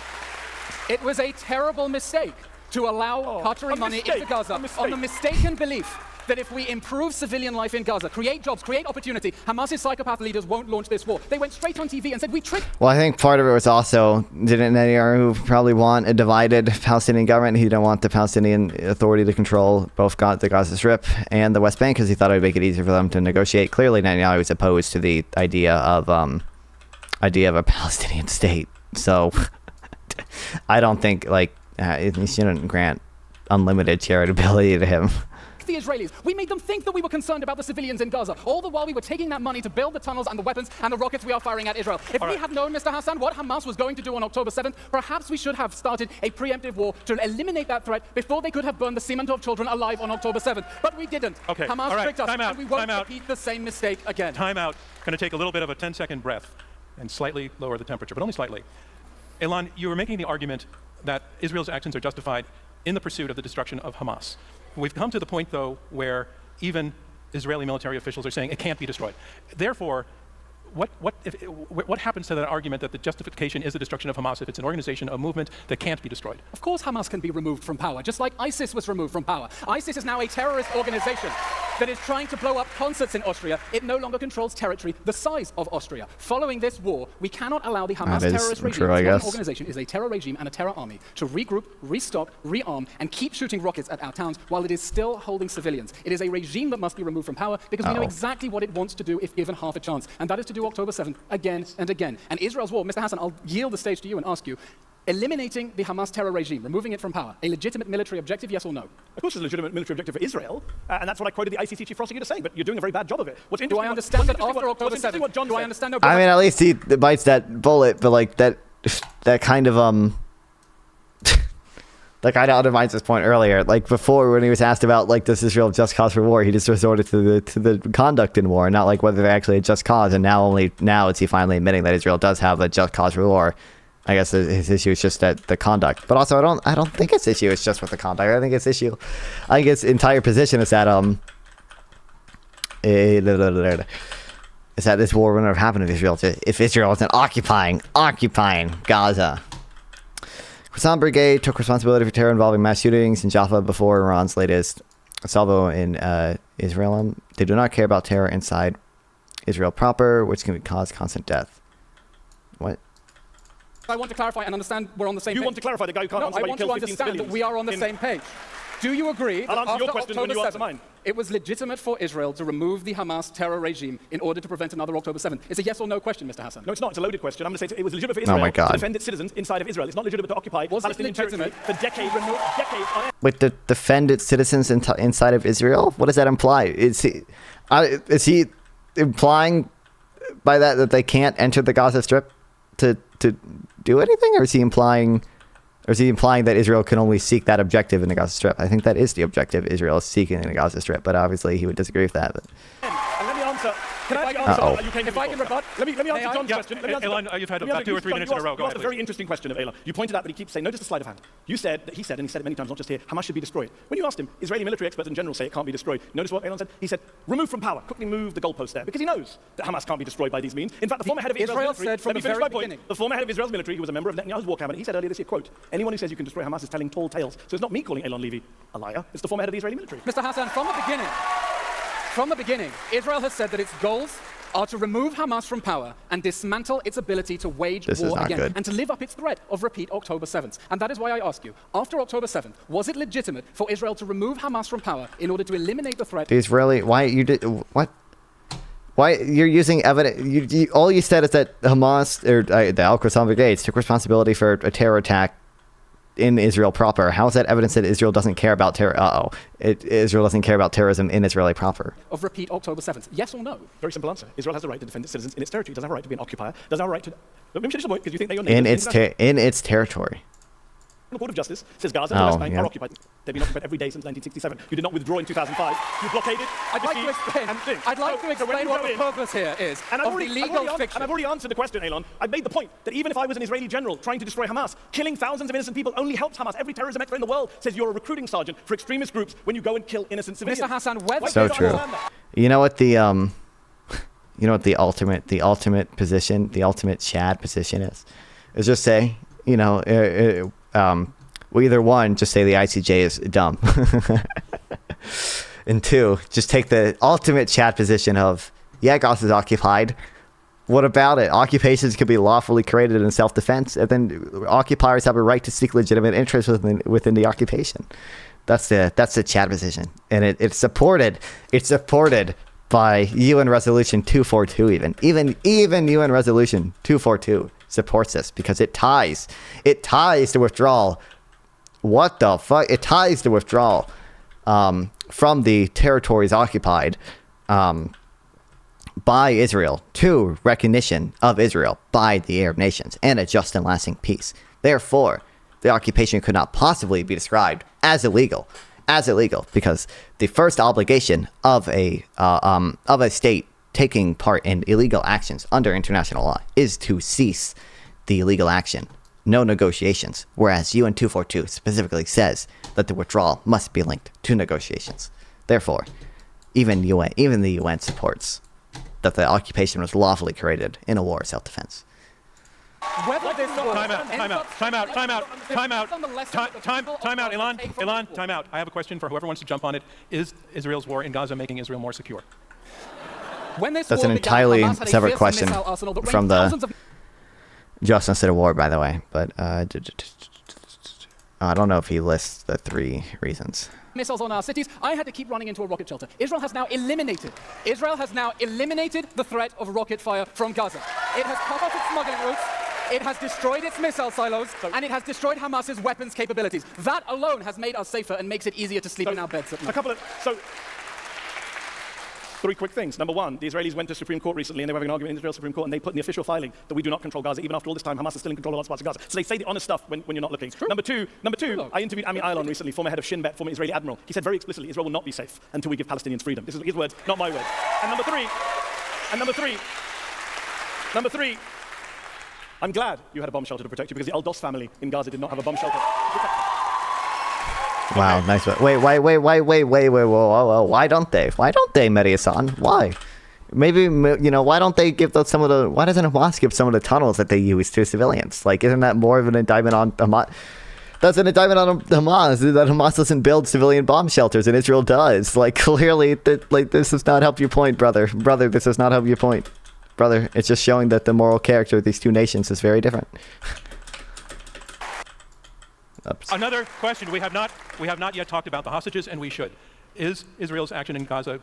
It was a terrible mistake to allow Qatari money into Gaza on the mistaken belief that if we improve civilian life in Gaza, create jobs, create opportunity, Hamas's psychopath leaders won't launch this war. They went straight on TV and said, "We tricked." Well, I think part of it was also, didn't Netanyahu probably want a divided Palestinian government? He didn't want the Palestinian Authority to control both the Gaza Strip and the West Bank because he thought it would make it easier for them to negotiate. Clearly, Netanyahu was opposed to the idea of a Palestinian state. So I don't think you shouldn't grant unlimited charitability to him. The Israelis. We made them think that we were concerned about the civilians in Gaza, all the while we were taking that money to build the tunnels and the weapons and the rockets we are firing at Israel. If we had known, Mr. Hassan, what Hamas was going to do on October 7th, perhaps we should have started a preemptive war to eliminate that threat before they could have burned the semen of children alive on October 7th. But we didn't. Okay. Hamas tricked us, and we won't Time out. repeat the same mistake again. Time out. Going to take a little bit of a 10-second breath and slightly lower the temperature, but only slightly. Eylon, you were making the argument that Israel's actions are justified in the pursuit of the destruction of Hamas. We've come to the point, though, where even Israeli military officials are saying it can't be destroyed. Therefore, what happens to that argument that the justification is the destruction of Hamas if it's an organization, a movement that can't be destroyed? Of course Hamas can be removed from power, just like ISIS was removed from power. ISIS is now a terrorist organization that is trying to blow up concerts in Austria. It no longer controls territory the size of Austria. Following this war, we cannot allow the Hamas terrorist regime, one organization is a terror regime and a terror army, to regroup, restock, rearm, and keep shooting rockets at our towns while it is still holding civilians. It is a regime that must be removed from power because we know exactly what it wants to do if given half a chance, and that is to do October 7th again and again. And Israel's war, Mr. Hassan, I'll yield the stage to you and ask you, eliminating the Hamas terror regime, removing it from power, a legitimate military objective, yes or no? Of course, it's a legitimate military objective for Israel, and that's what I quoted the ICC chief prosecutor saying, but you're doing a very bad job of it. What's Do interesting, I understand that after October what's interesting 7th? what John Do I said- understand? No, I mean, at least he bites that bullet, but like that kind of that kind of undermines his point earlier. Like before, when he was asked about like does Israel have just cause for war, he just resorted to the conduct in war, not like whether they actually had just cause. And now is he finally admitting that Israel does have a just cause for war. I guess his issue is just that the conduct. But also, I don't think his issue is just with the conduct. I think his entire position is that is that this war would never happen if Israel wasn't occupying Gaza. Qassam Brigade took responsibility for terror involving mass shootings in Jaffa before Iran's latest salvo in Israel. They do not care about terror inside Israel proper, which can cause constant death. What? I want to clarify and understand we're on the same page. You want to clarify the guy who can't No, answer I why he want to killed 15 understand that civilians we are on the same page. Do you agree that I'll answer after your question October when you answer 7th, mine. it was legitimate for Israel to remove the Hamas terror regime in order to prevent another October 7th? It's a yes or no question, Mr. Hassan. No, it's not. It's a loaded question. I'm going to say it was legitimate for Israel my God. to defend its citizens inside of Israel. It's not legitimate to occupy Was it Palestinian territory legitimate? for decades on end. Wait, to defend its citizens inside of Israel? What does that imply? Is he implying by that they can't enter the Gaza Strip to do anything, or is he implying that Israel can only seek that objective in the Gaza Strip? I think that is the objective Israel is seeking in the Gaza Strip, but obviously he would disagree with that. But. And let me answer. Can I If I answer can- what you came if I can rebut, let me answer may I? John's Yeah, question. Let me answer Eylon, John. you've had Let me about answer- 2 or 3 minutes in a row. You Go asked ahead, a very please. interesting question of Eylon. You pointed out that he keeps saying, notice the sleight of hand. You said that he said, and he said it many times, not just here, Hamas should be destroyed. When you asked him, Israeli military experts in general say it can't be destroyed. Notice what Eylon said? He said, remove from power. Quickly move the goalpost there. Because he knows that Hamas can't be destroyed by these means. In fact, the former head of Israel's Israel military, said from let me the finish very my point. beginning. The former head of Israel's military, who was a member of Netanyahu's war cabinet, he said earlier this year, quote, anyone who says you can destroy Hamas is telling tall tales. So it's not me calling Eylon Levy a liar. It's the former head of the Israeli military. Mr. Hassan, from the beginning, Israel has said that its goals are to remove Hamas from power and dismantle its ability to wage This is war not again good. and to live up its threat of repeat October 7th. And that is why I ask you, after October 7th, was it legitimate for Israel to remove Hamas from power in order to eliminate the threat? The Israeli, why you did what? Why you're using evidence? All you said is that Hamas or the Al-Qassam brigades took responsibility for a terror attack in Israel proper. How is that evidence that Israel doesn't care about terror? Israel doesn't care about terrorism in Israel proper. Of repeat October 7th? Yes or no? Very simple answer. Israel has the right to defend its citizens in its territory. It doesn't have a right to be an occupier. It doesn't have a right to. Let me finish the point because you think they're your neighbors. In its territory. The Court of Justice says Gaza and the West Bank yeah. are occupied. They've been occupied every day since 1967. You did not withdraw in 2005. You blockaded. I'd like to explain, what the purpose here is And of the legal fiction. And I've already answered the question, Eylon. I made the point that even if I was an Israeli general trying to destroy Hamas, killing thousands of innocent people only helps Hamas. Every terrorism expert in the world says you're a recruiting sergeant for extremist groups when you go and kill innocent civilians. Mr. Hassan, whether So true. You know what the ultimate position, the ultimate Chad position is just say, well, either one, just say the ICJ is dumb. And two, just take the ultimate Chad position of, yeah, Gaza is occupied. What about it? Occupations can be lawfully created in self-defense, and then occupiers have a right to seek legitimate interest within the occupation. That's the Chad position, and it's supported by UN Resolution 242. Even UN Resolution 242 supports this because it ties the withdrawal. What the fuck? It ties the withdrawal from the territories occupied by Israel to recognition of Israel by the Arab nations and a just and lasting peace. Therefore, the occupation could not possibly be described as illegal because the first obligation of a state taking part in illegal actions under international law is to cease the illegal action. No negotiations, whereas UN 242 specifically says that the withdrawal must be linked to negotiations. Therefore, even the UN supports that the occupation was lawfully created in a war of self-defense. Whether this war Time out, Eylon, time out. I have a question for whoever wants to jump on it. Is Israel's war in Gaza making Israel more secure? When this That's war an began, entirely Hamas had a separate fearsome question missile arsenal that from rained the thousands of Justice at a war, by the way, but I don't know if he lists the 3 reasons. missiles on our cities. I had to keep running into a rocket shelter. Israel has now eliminated the threat of rocket fire from Gaza. It has cut off its smuggling routes. It has destroyed its missile silos, and it has destroyed Hamas's weapons capabilities. That alone has made us safer and makes it easier to sleep in our beds at night. Three quick things. Number one, the Israelis went to Supreme Court recently and they were having an argument in Israel Supreme Court and they put in the official filing that we do not control Gaza. Even after all this time, Hamas is still in control of lots of parts of Gaza. So they say the honest stuff when you're not looking. Number two, I interviewed Eylon recently, former head of Shin Bet, former Israeli admiral. He said very explicitly, Israel will not be safe until we give Palestinians freedom. This is his words, not my words. And number three, I'm glad you had a bomb shelter to protect you because the al-Dalou family in Gaza did not have a bomb shelter. Wow, nice. Wait, whoa. Why don't they, Mehdi Hasan? Why? Maybe, why don't they give why doesn't Hamas give some of the tunnels that they use to civilians? Like, isn't that more of an indictment on Hamas? That's an indictment on Hamas, that Hamas doesn't build civilian bomb shelters and Israel does. Like, clearly, this does not help your point, brother. Brother, this does not help your point. Brother, it's just showing that the moral character of these two nations is very different. Oops. Another question, we have not yet talked about the hostages, and we should. Is Israel's action in Gaza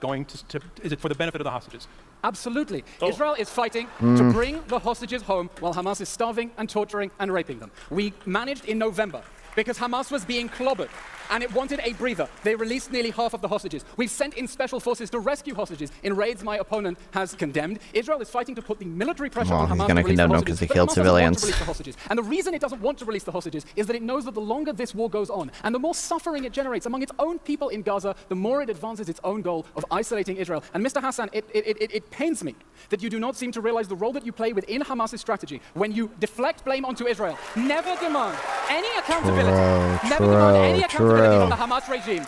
is it for the benefit of the hostages? Absolutely. Israel is fighting to bring the hostages home while Hamas is starving and torturing and raping them. We managed in November, because Hamas was being clobbered and it wanted a breather. They released nearly half of the hostages. We've sent in special forces to rescue hostages in raids my opponent has condemned. Israel is fighting to put the military pressure on Hamas to release the hostages. He killed civilians. To release the hostages. And the reason it doesn't want to release the hostages is that it knows that the longer this war goes on and the more suffering it generates among its own people in Gaza, the more it advances its own goal of isolating Israel. And Mr. Hassan, it pains me that you do not seem to realize the role that you play within Hamas's strategy when you deflect blame onto Israel. Never demand any accountability. Never demand any accountability from the Hamas regime.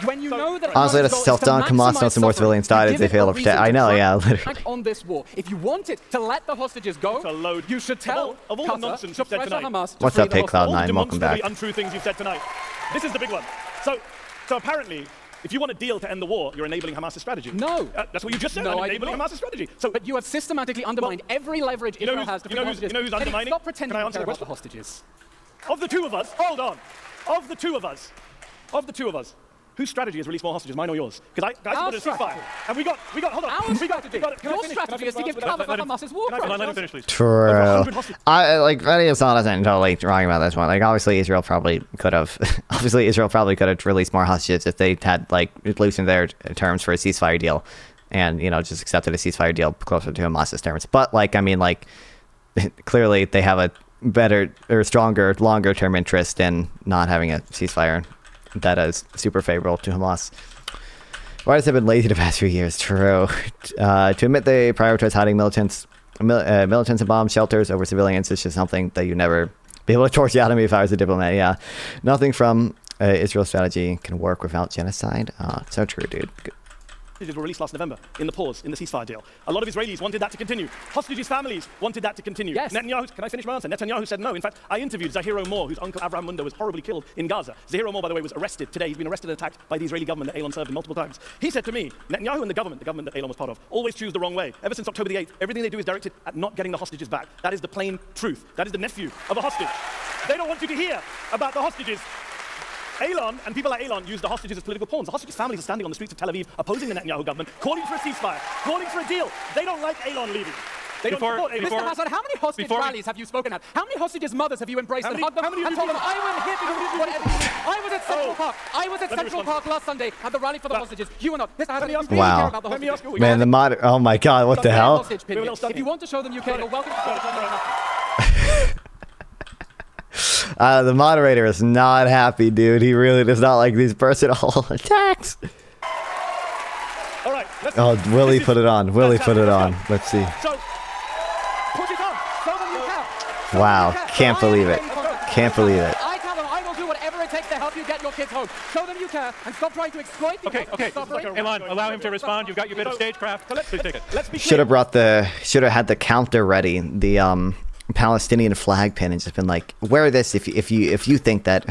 When you know that honestly, that's self-done. Hamas knows some more civilians died if they fail to protect. I know, yeah, literally. On this war, if you wanted to let the hostages go, you should tell of all the nonsense you've said tonight. Hamas What's up, Hey Cloud9? Welcome back. Untrue things you've said tonight. This is the big one. So apparently, if you want a deal to end the war, you're enabling Hamas's strategy. No. That's what you just said. No, I'm enabling Hamas's strategy. But you have systematically undermined every leverage Israel has to bring hostages. You know who's undermining? Stop pretending Can I to answer care the about the question? hostages. Of the two of us, hold on. Of the two of us, whose strategy is release more hostages, mine or yours? Because I supported a ceasefire. And we got, hold on. Our strategy. Your strategy is to give cover for Hamas's war crimes. Let him finish, please. True. Mehdi Hasan isn't totally wrong about this one. Like, obviously, Israel probably could have released more hostages if they had, loosened their terms for a ceasefire deal and, just accepted a ceasefire deal closer to Hamas's terms. But, clearly they have a better or stronger, longer term interest in not having a ceasefire that is super favorable to Hamas. Why has it been lazy the past few years? True. To admit they prioritize hiding militants in bomb shelters over civilians is just something that you never be able to torch out of me if I was a diplomat. Yeah, nothing from Israel's strategy can work without genocide. So true, dude. Hostages were released last November in the pause, in the ceasefire deal. A lot of Israelis wanted that to continue. Hostages' families wanted that to continue. Yes. Netanyahu, can I finish my answer? Netanyahu said no. In fact, I interviewed Zahiro Moore, whose uncle Avraham Munda was horribly killed in Gaza. Zahiro Moore, by the way, was arrested today. He's been arrested and attacked by the Israeli government that Eylon served in multiple times. He said to me, Netanyahu and the government that Eylon was part of, always choose the wrong way. Ever since October the 8th, everything they do is directed at not getting the hostages back. That is the plain truth. That is the nephew of a hostage. They don't want you to hear about the hostages. Eylon and people like Eylon use the hostages as political pawns. The hostages' families are standing on the streets of Tel Aviv opposing the Netanyahu government, calling for a ceasefire, calling for a deal. They don't like Eylon Levy. They don't support Eylon. Mr. Hasan, how many hostage rallies have you spoken at? How many hostages' mothers have you embraced and hugged them and told them, I will hit you, whatever you do. I was at Central Park. I was at Central Park last Sunday at the rally for the hostages. You were not. Mr. Hasan, you really care about the hostages. Man, oh my God, what the hell? If you want to show them you care, you're welcome to the moderator is not happy, dude. He really does not like these personal attacks. All right. Willie put it on. Willie put it on. Let's see. So, put it on. Show them you can. Wow. Can't believe it. Can't believe it. I tell them I will do whatever it takes to help you get your kids home. Show them you care and stop trying to exploit the Eylon, allow him to respond. You've got your bit of stagecraft. Please take it. Should have had the counter ready. The Palestinian flag pin and just been like, wear this if you think that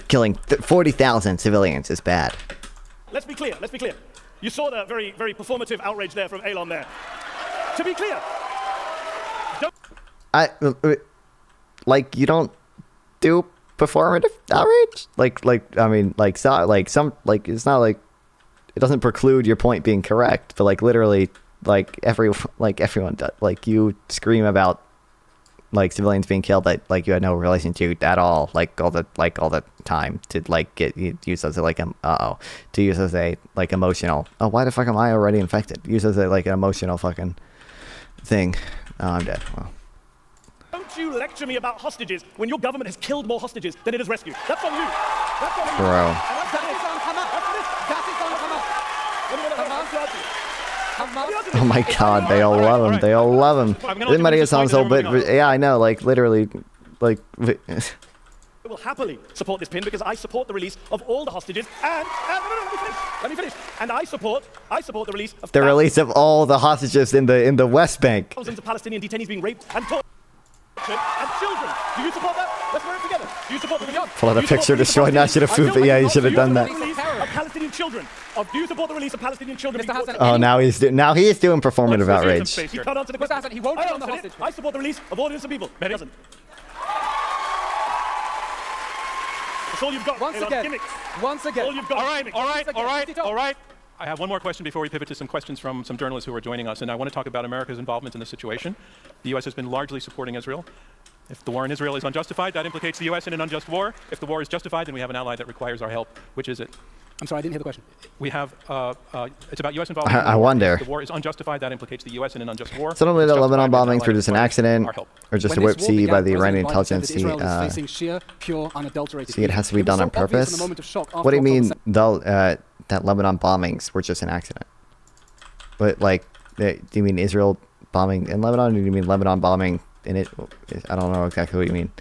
killing 40,000 civilians is bad. Let's be clear. You saw the very, very performative outrage there from Eylon there. To be clear, you don't do performative outrage? It's not like it doesn't preclude your point being correct, but literally everyone does. You scream about like civilians being killed that like you had no relation to at all, like all the time, to like get used as a like to use as a like emotional. Oh, why the fuck am I already infected? Use as a like an emotional fucking thing. Oh, I'm dead. Well. Don't you lecture me about hostages when your government has killed more hostages than it has rescued. That's on you. That's on you. Bro. That is on Hamas. That is on Hamas. Oh my god, they all love him. They all love him. Mehdi Hasan's whole bit. Yeah, I know. Like literally, like. I will happily support this pin because I support the release of all the hostages and let me finish. And I support the release of the release of all the hostages in the West Bank. Thousands of Palestinian detainees being raped and tortured and children. Do you support that? Let's wear it together. Do you support the release? Pull out a picture, destroy national food. But yeah, you should have done that. Of Palestinian children. Do you support the release of Palestinian children? Oh, now he is doing performative outrage. He can't answer the question. He won't on the hostage. I support the release of all innocent people. He doesn't. That's all you've got. Once again. All you've got. All right. I have one more question before we pivot to some questions from some journalists who are joining us, and I want to talk about America's involvement in this situation. The U.S. has been largely supporting Israel. If the war in Israel is unjustified, that implicates the U.S. in an unjust war. If the war is justified, then we have an ally that requires our help. Which is it? I'm sorry, I didn't hear the question. We have, it's about U.S. involvement. I wonder. If the war is unjustified, that implicates the U.S. in an unjust war. Suddenly the Lebanon bombings were just an accident, or just a whip see by the Iranian intelligence. See, it has to be done on purpose. What do you mean, that Lebanon bombings were just an accident? But like, do you mean Israel bombing in Lebanon, or do you mean Lebanon bombing in it? I don't know exactly what you mean.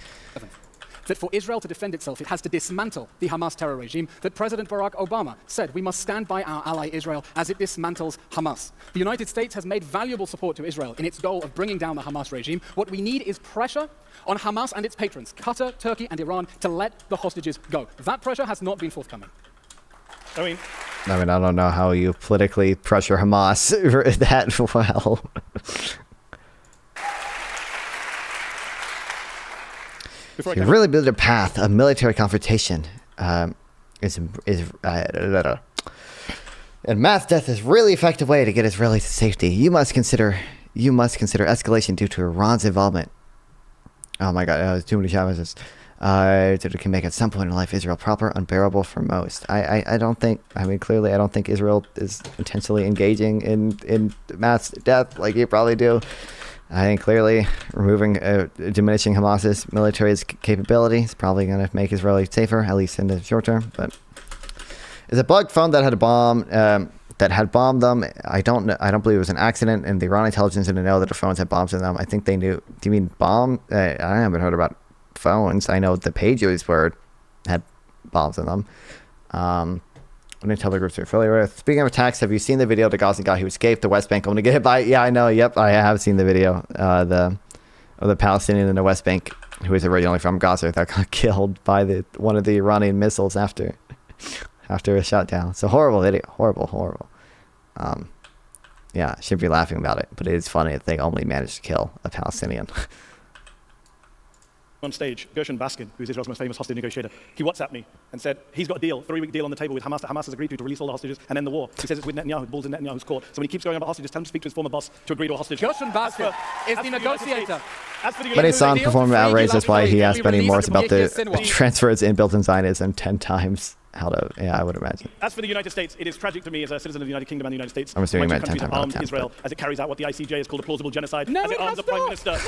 That for Israel to defend itself, it has to dismantle the Hamas terror regime that President Barack Obama said we must stand by our ally Israel as it dismantles Hamas. The United States has made valuable support to Israel in its goal of bringing down the Hamas regime. What we need is pressure on Hamas and its patrons, Qatar, Turkey, and Iran, to let the hostages go. That pressure has not been forthcoming. I mean, I don't know how you politically pressure Hamas that well. You really build a path of military confrontation. And mass death is really effective way to get Israelis to safety. You must consider escalation due to Iran's involvement. Oh my God, there's too many Chavezes. It can make at some point in life Israel proper, unbearable for most. I don't think. I mean, clearly, I don't think Israel is intentionally engaging in mass death like you probably do. I think clearly diminishing Hamas's military capability is probably going to make Israel safer, at least in the short term. But it's a bug phone that had bombed them. I don't know. I don't believe it was an accident, and the Iranian intelligence didn't know that the phones had bombs in them. I think they knew. Do you mean bomb? I haven't heard about phones. I know the pages had bombs in them. What intel groups are familiar with. Speaking of attacks, have you seen the video of the Gaza guy who escaped the West Bank only to get hit by? Yeah, I know. Yep, I have seen the video. Of the Palestinian in the West Bank who is originally from Gaza that got killed by one of the Iranian missiles after a shutdown. So horrible video. Horrible. Yeah, I should be laughing about it, but it is funny that they only managed to kill a Palestinian. On stage, Gershon Baskin, who's Israel's most famous hostage negotiator, he WhatsApped me and said he's got a deal, 3-week deal on the table with Hamas that Hamas has agreed to release all the hostages and end the war. He says it's with Netanyahu, the ball's in Netanyahu's court. So when he keeps going about hostages, tell him to speak to his former boss to agree to a hostage. Gershon Baskin is the negotiator. Mehdi Hasan performed outrage. That's why he asked Benny Morris about the transfers in built-in Zionism 10 times. I would imagine. As for the United States, it is tragic to me as a citizen of the United Kingdom and the United States. I'm assuming my two you meant 10 countries have times armed Israel as it carries out what the ICJ has called a plausible genocide, No, as it arms a prime minister.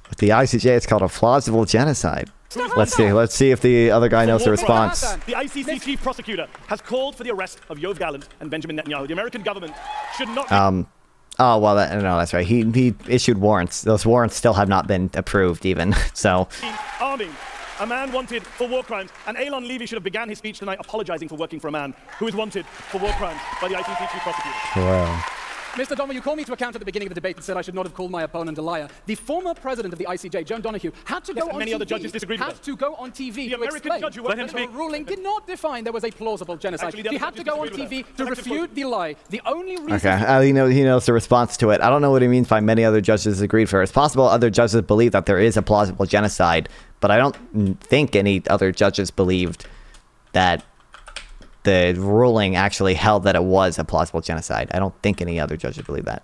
With the ICJ, it's called a plausible genocide. Let's see if the other guy knows the response. The ICC chief prosecutor has called for the arrest of Yoav Gallant and Benjamin Netanyahu. The American government should not. Oh well, no, that's right. He issued warrants. Those warrants still have not been approved, even. So. Arming a man wanted for war crimes, and Eylon Levy should have began his speech tonight apologizing for working for a man who is wanted for war crimes by the ICC chief prosecutor. Wow. Mr. Donner, you called me to account at the beginning of the debate and said I should not have called my opponent a liar. The former president of the ICJ, Joan Donoghue, had to go on many TV. other judges disagreed with had to go on TV the to American explain judge who that the ruling did not define there was a plausible genocide. Actually, he had to go on TV to refute the lie. The only reason. Okay, he knows the response to it. I don't know what he means by many other judges agreed for. It's possible other judges believe that there is a plausible genocide, but I don't think any other judges believed that the ruling actually held that it was a plausible genocide. I don't think any other judges believe that.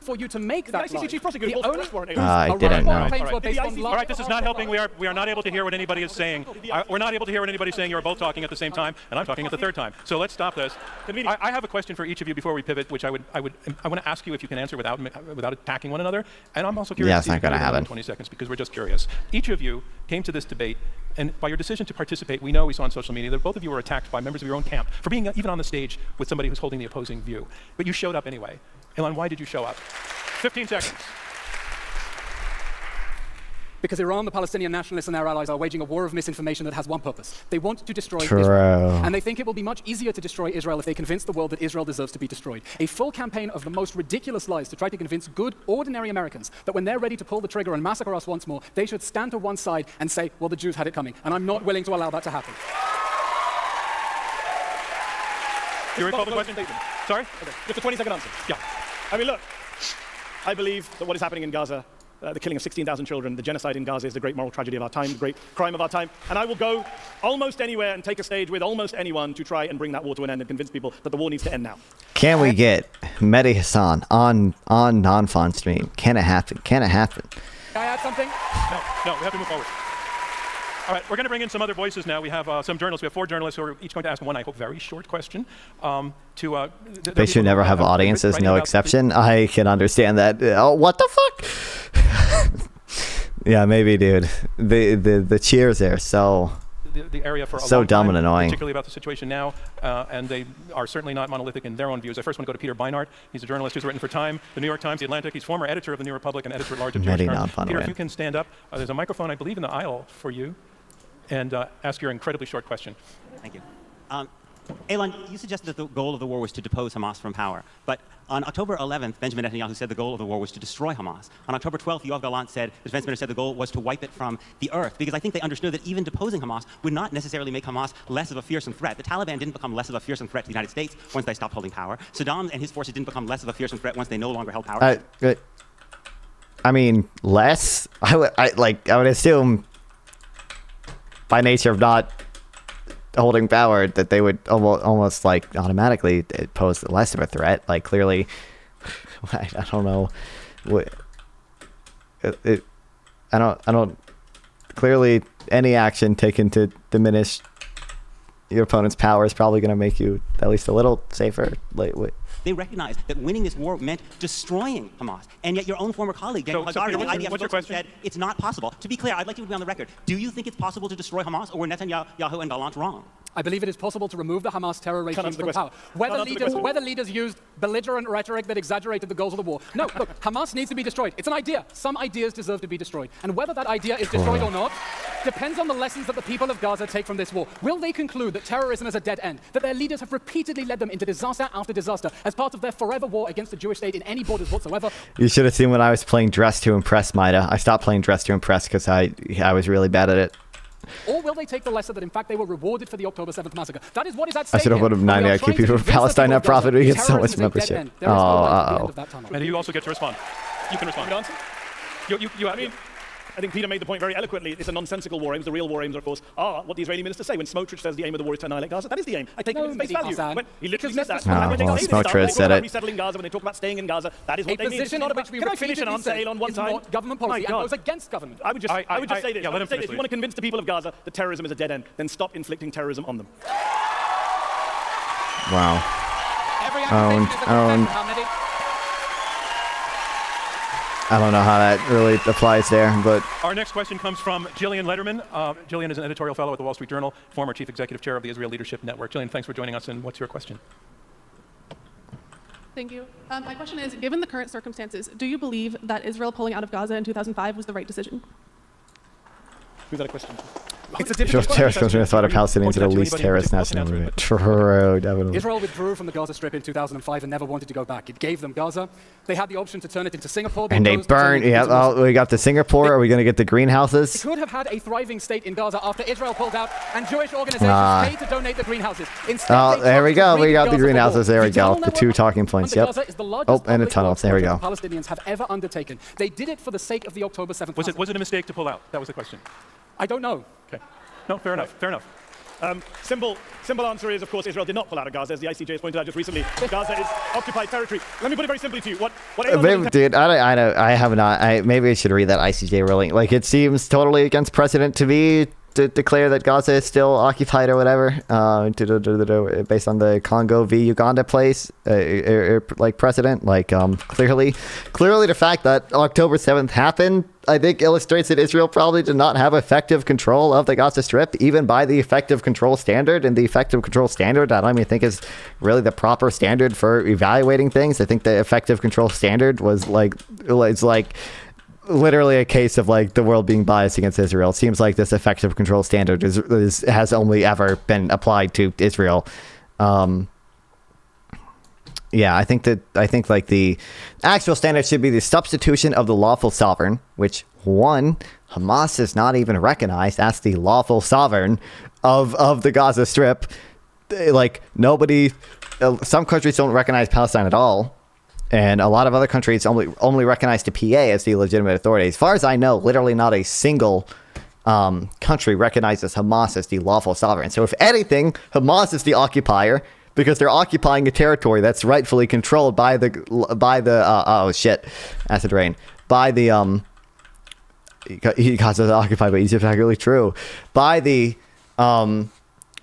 for you to make The that ICC line. chief prosecutor The called for only- arrest warrant. I didn't know. claims were based on All All right, this is not helping. We are not able to hear what anybody is saying. We're not able to hear what anybody's saying. You're both talking at the same time, and I'm talking at the third time. So let's stop this. I have a question for each of you before we pivot, which I want to ask you if you can answer without attacking one another. And I'm also curious. Yeah, it's not going to happen. 20 seconds, because we're just curious. Each of you came to this debate, and by your decision to participate, we know, we saw on social media that both of you were attacked by members of your own camp for being even on the stage with somebody who's holding the opposing view. But you showed up anyway. Eylon, why did you show up? 15 seconds. Because Iran, the Palestinian nationalists, and their allies are waging a war of misinformation that has one purpose. They want to destroy True. Israel. And they think it will be much easier to destroy Israel if they convince the world that Israel deserves to be destroyed. A full campaign of the most ridiculous lies to try to convince good, ordinary Americans that when they're ready to pull the trigger and massacre us once more, they should stand to one side and say, well, the Jews had it coming. And I'm not willing to allow that to happen. You recall the question? Sorry? Okay. Just a 20-second answer. Yeah. I mean, look, I believe that what is happening in Gaza, the killing of 16,000 children, the genocide in Gaza is the great moral tragedy of our time, the great crime of our time. And I will go almost anywhere and take a stage with almost anyone to try and bring that war to an end and convince people that the war needs to end now. Can we get Mehdi Hasan on Nonfon stream? Can it happen? Can it happen? Can I add something? No, we have to move forward. All right, we're going to bring in some other voices now. We have some journalists. We have 4 journalists who are each going to ask one, I hope, very short question. They should never have audiences, no exception. I can understand that. Oh, what the fuck? Yeah, maybe, dude. The cheers there, so the area for a so long dumb time, and annoying. particularly about the situation now, and they are certainly not monolithic in their own views. I first want to go to Peter Beinart. He's a journalist who's written for Time, The New York Times, The Atlantic. He's former editor of The New Republic and editor-at-large of Jewish Times. Peter, if you can stand up. There's a microphone, I believe, in the aisle for you, and ask your incredibly short question. Thank you. Eylon, you suggested that the goal of the war was to depose Hamas from power. But on October 11th, Benjamin Netanyahu said the goal of the war was to destroy Hamas. On October 12th, Yoav Gallant said, the defense minister said the goal was to wipe it from the earth. Because I think they understood that even deposing Hamas would not necessarily make Hamas less of a fearsome threat. The Taliban didn't become less of a fearsome threat to the United States once they stopped holding power. Saddam and his forces didn't become less of a fearsome threat once they no longer held power. I mean, less? I would assume by nature of not holding power that they would almost like automatically pose less of a threat. Like, clearly, I don't know what I don't clearly any action taken to diminish your opponent's power is probably going to make you at least a little safer. They recognized that winning this war meant destroying Hamas. And yet your own former colleague, Daniel Hagari, the IDF spokesman, said it's not possible. To be clear, I'd like you to be on the record. Do you think it's possible to destroy Hamas, or were Netanyahu and Gallant wrong? I believe it is possible to remove the Hamas terror regime from power. Whether leaders used belligerent rhetoric that exaggerated the goals of the war. No, look, Hamas needs to be destroyed. It's an idea. Some ideas deserve to be destroyed. And whether that idea is destroyed or not depends on the lessons that the people of Gaza take from this war. Will they conclude that terrorism is a dead end, that their leaders have repeatedly led them into disaster after disaster as part of their forever war against the Jewish state in any borders whatsoever? You should have seen when I was playing Dress to Impress, Maida. I stopped playing Dress to Impress because I was really bad at it. Or will they take the lesson that, in fact, they were rewarded for the October 7th massacre? That is what is at stake. I should have put him 90 IQ people for Palestine net profit. We get so much membership. And you also get to respond. You can respond. I think Peter made the point very eloquently. It's a nonsensical war aims. The real war aims, of course, are what the Israeli ministers say. When Smotrich says the aim of the war is to annihilate Gaza, that is the aim. I take it at face value. When he literally says that. Smotrich said it. Resettling Gaza, when they talk about staying in Gaza, that is what they mean. A position on which we Can I finish an answer, Eylon, one time? Not government policy and goes against government. I would just say this. If you want to convince the people of Gaza that terrorism is a dead end, then stop inflicting terrorism on them. Wow. Owned. I don't know how that really applies there, but... Our next question comes from Jillian Lederman. Jillian is an editorial fellow at the Wall Street Journal, former chief executive chair of the Israel Leadership Network. Jillian, thanks for joining us, and what's your question? Thank you. My question is, given the current circumstances, do you believe that Israel pulling out of Gaza in 2005 was the right decision? Who's that a question? It's a difficult terrorist country thought of Palestinians are the least terrorist national movement. True, definitely. Israel withdrew from the Gaza Strip in 2005 and never wanted to go back. It gave them Gaza. They had the option to turn it into Singapore. And they burned. Yeah, we got the Singapore. Are we going to get the greenhouses? They could have had a thriving state in Gaza after Israel pulled out and Jewish organizations paid to donate the greenhouses. Instead, there we go. We got the greenhouses. There we go. The 2 talking points. Yep. And the tunnels. There we go. Palestinians have ever undertaken. They did it for the sake of the October 7th. Was it a mistake to pull out? That was the question. I don't know. Okay. No, fair enough. Fair enough. Simple answer is, of course, Israel did not pull out of Gaza, as the ICJ has pointed out just recently. Gaza is occupied territory. Let me put it very simply to you. What Maybe, dude, I have not. Maybe I should read that ICJ ruling. Like, it seems totally against precedent to me to declare that Gaza is still occupied or whatever, based on the Congo v. Uganda place, like precedent. Like, clearly the fact that October 7th happened, I think, illustrates that Israel probably did not have effective control of the Gaza Strip, even by the effective control standard. And the effective control standard, I don't even think is really the proper standard for evaluating things. I think the effective control standard was it's like literally a case of like the world being biased against Israel. It seems like this effective control standard has only ever been applied to Israel. Yeah, I think like the actual standard should be the substitution of the lawful sovereign, which Hamas is not even recognized as the lawful sovereign of the Gaza Strip. Like, nobody, some countries don't recognize Palestine at all. And a lot of other countries only recognize the PA as the legitimate authority. As far as I know, literally not a single country recognizes Hamas as the lawful sovereign. So if anything, Hamas is the occupier because they're occupying a territory that's rightfully controlled by the acid rain, by the Gaza is occupied by Egypt. Not really true. By the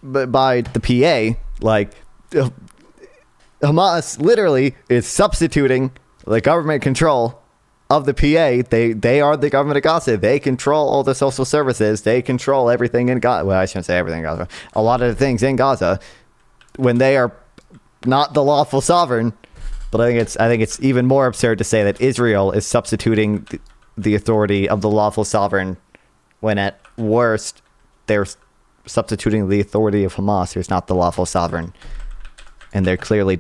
PA, like. Hamas literally is substituting the government control of the PA. They are the government of Gaza. They control all the social services. They control everything in Gaza. Well, I shouldn't say everything in Gaza. A lot of the things in Gaza, when they are not the lawful sovereign. But I think it's even more absurd to say that Israel is substituting the authority of the lawful sovereign, when at worst they're substituting the authority of Hamas, who's not the lawful sovereign. And they're clearly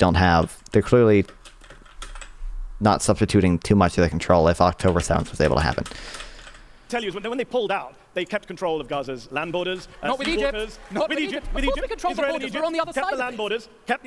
not substituting too much of the control if October 7th was able to happen. Tell you is when they pulled out, they kept control of Gaza's land borders, not with Egypt. Waters, Not with Egypt. With Of course Egypt. we control the Israel and borders. Egypt We're on the other kept side the of land it. borders. Let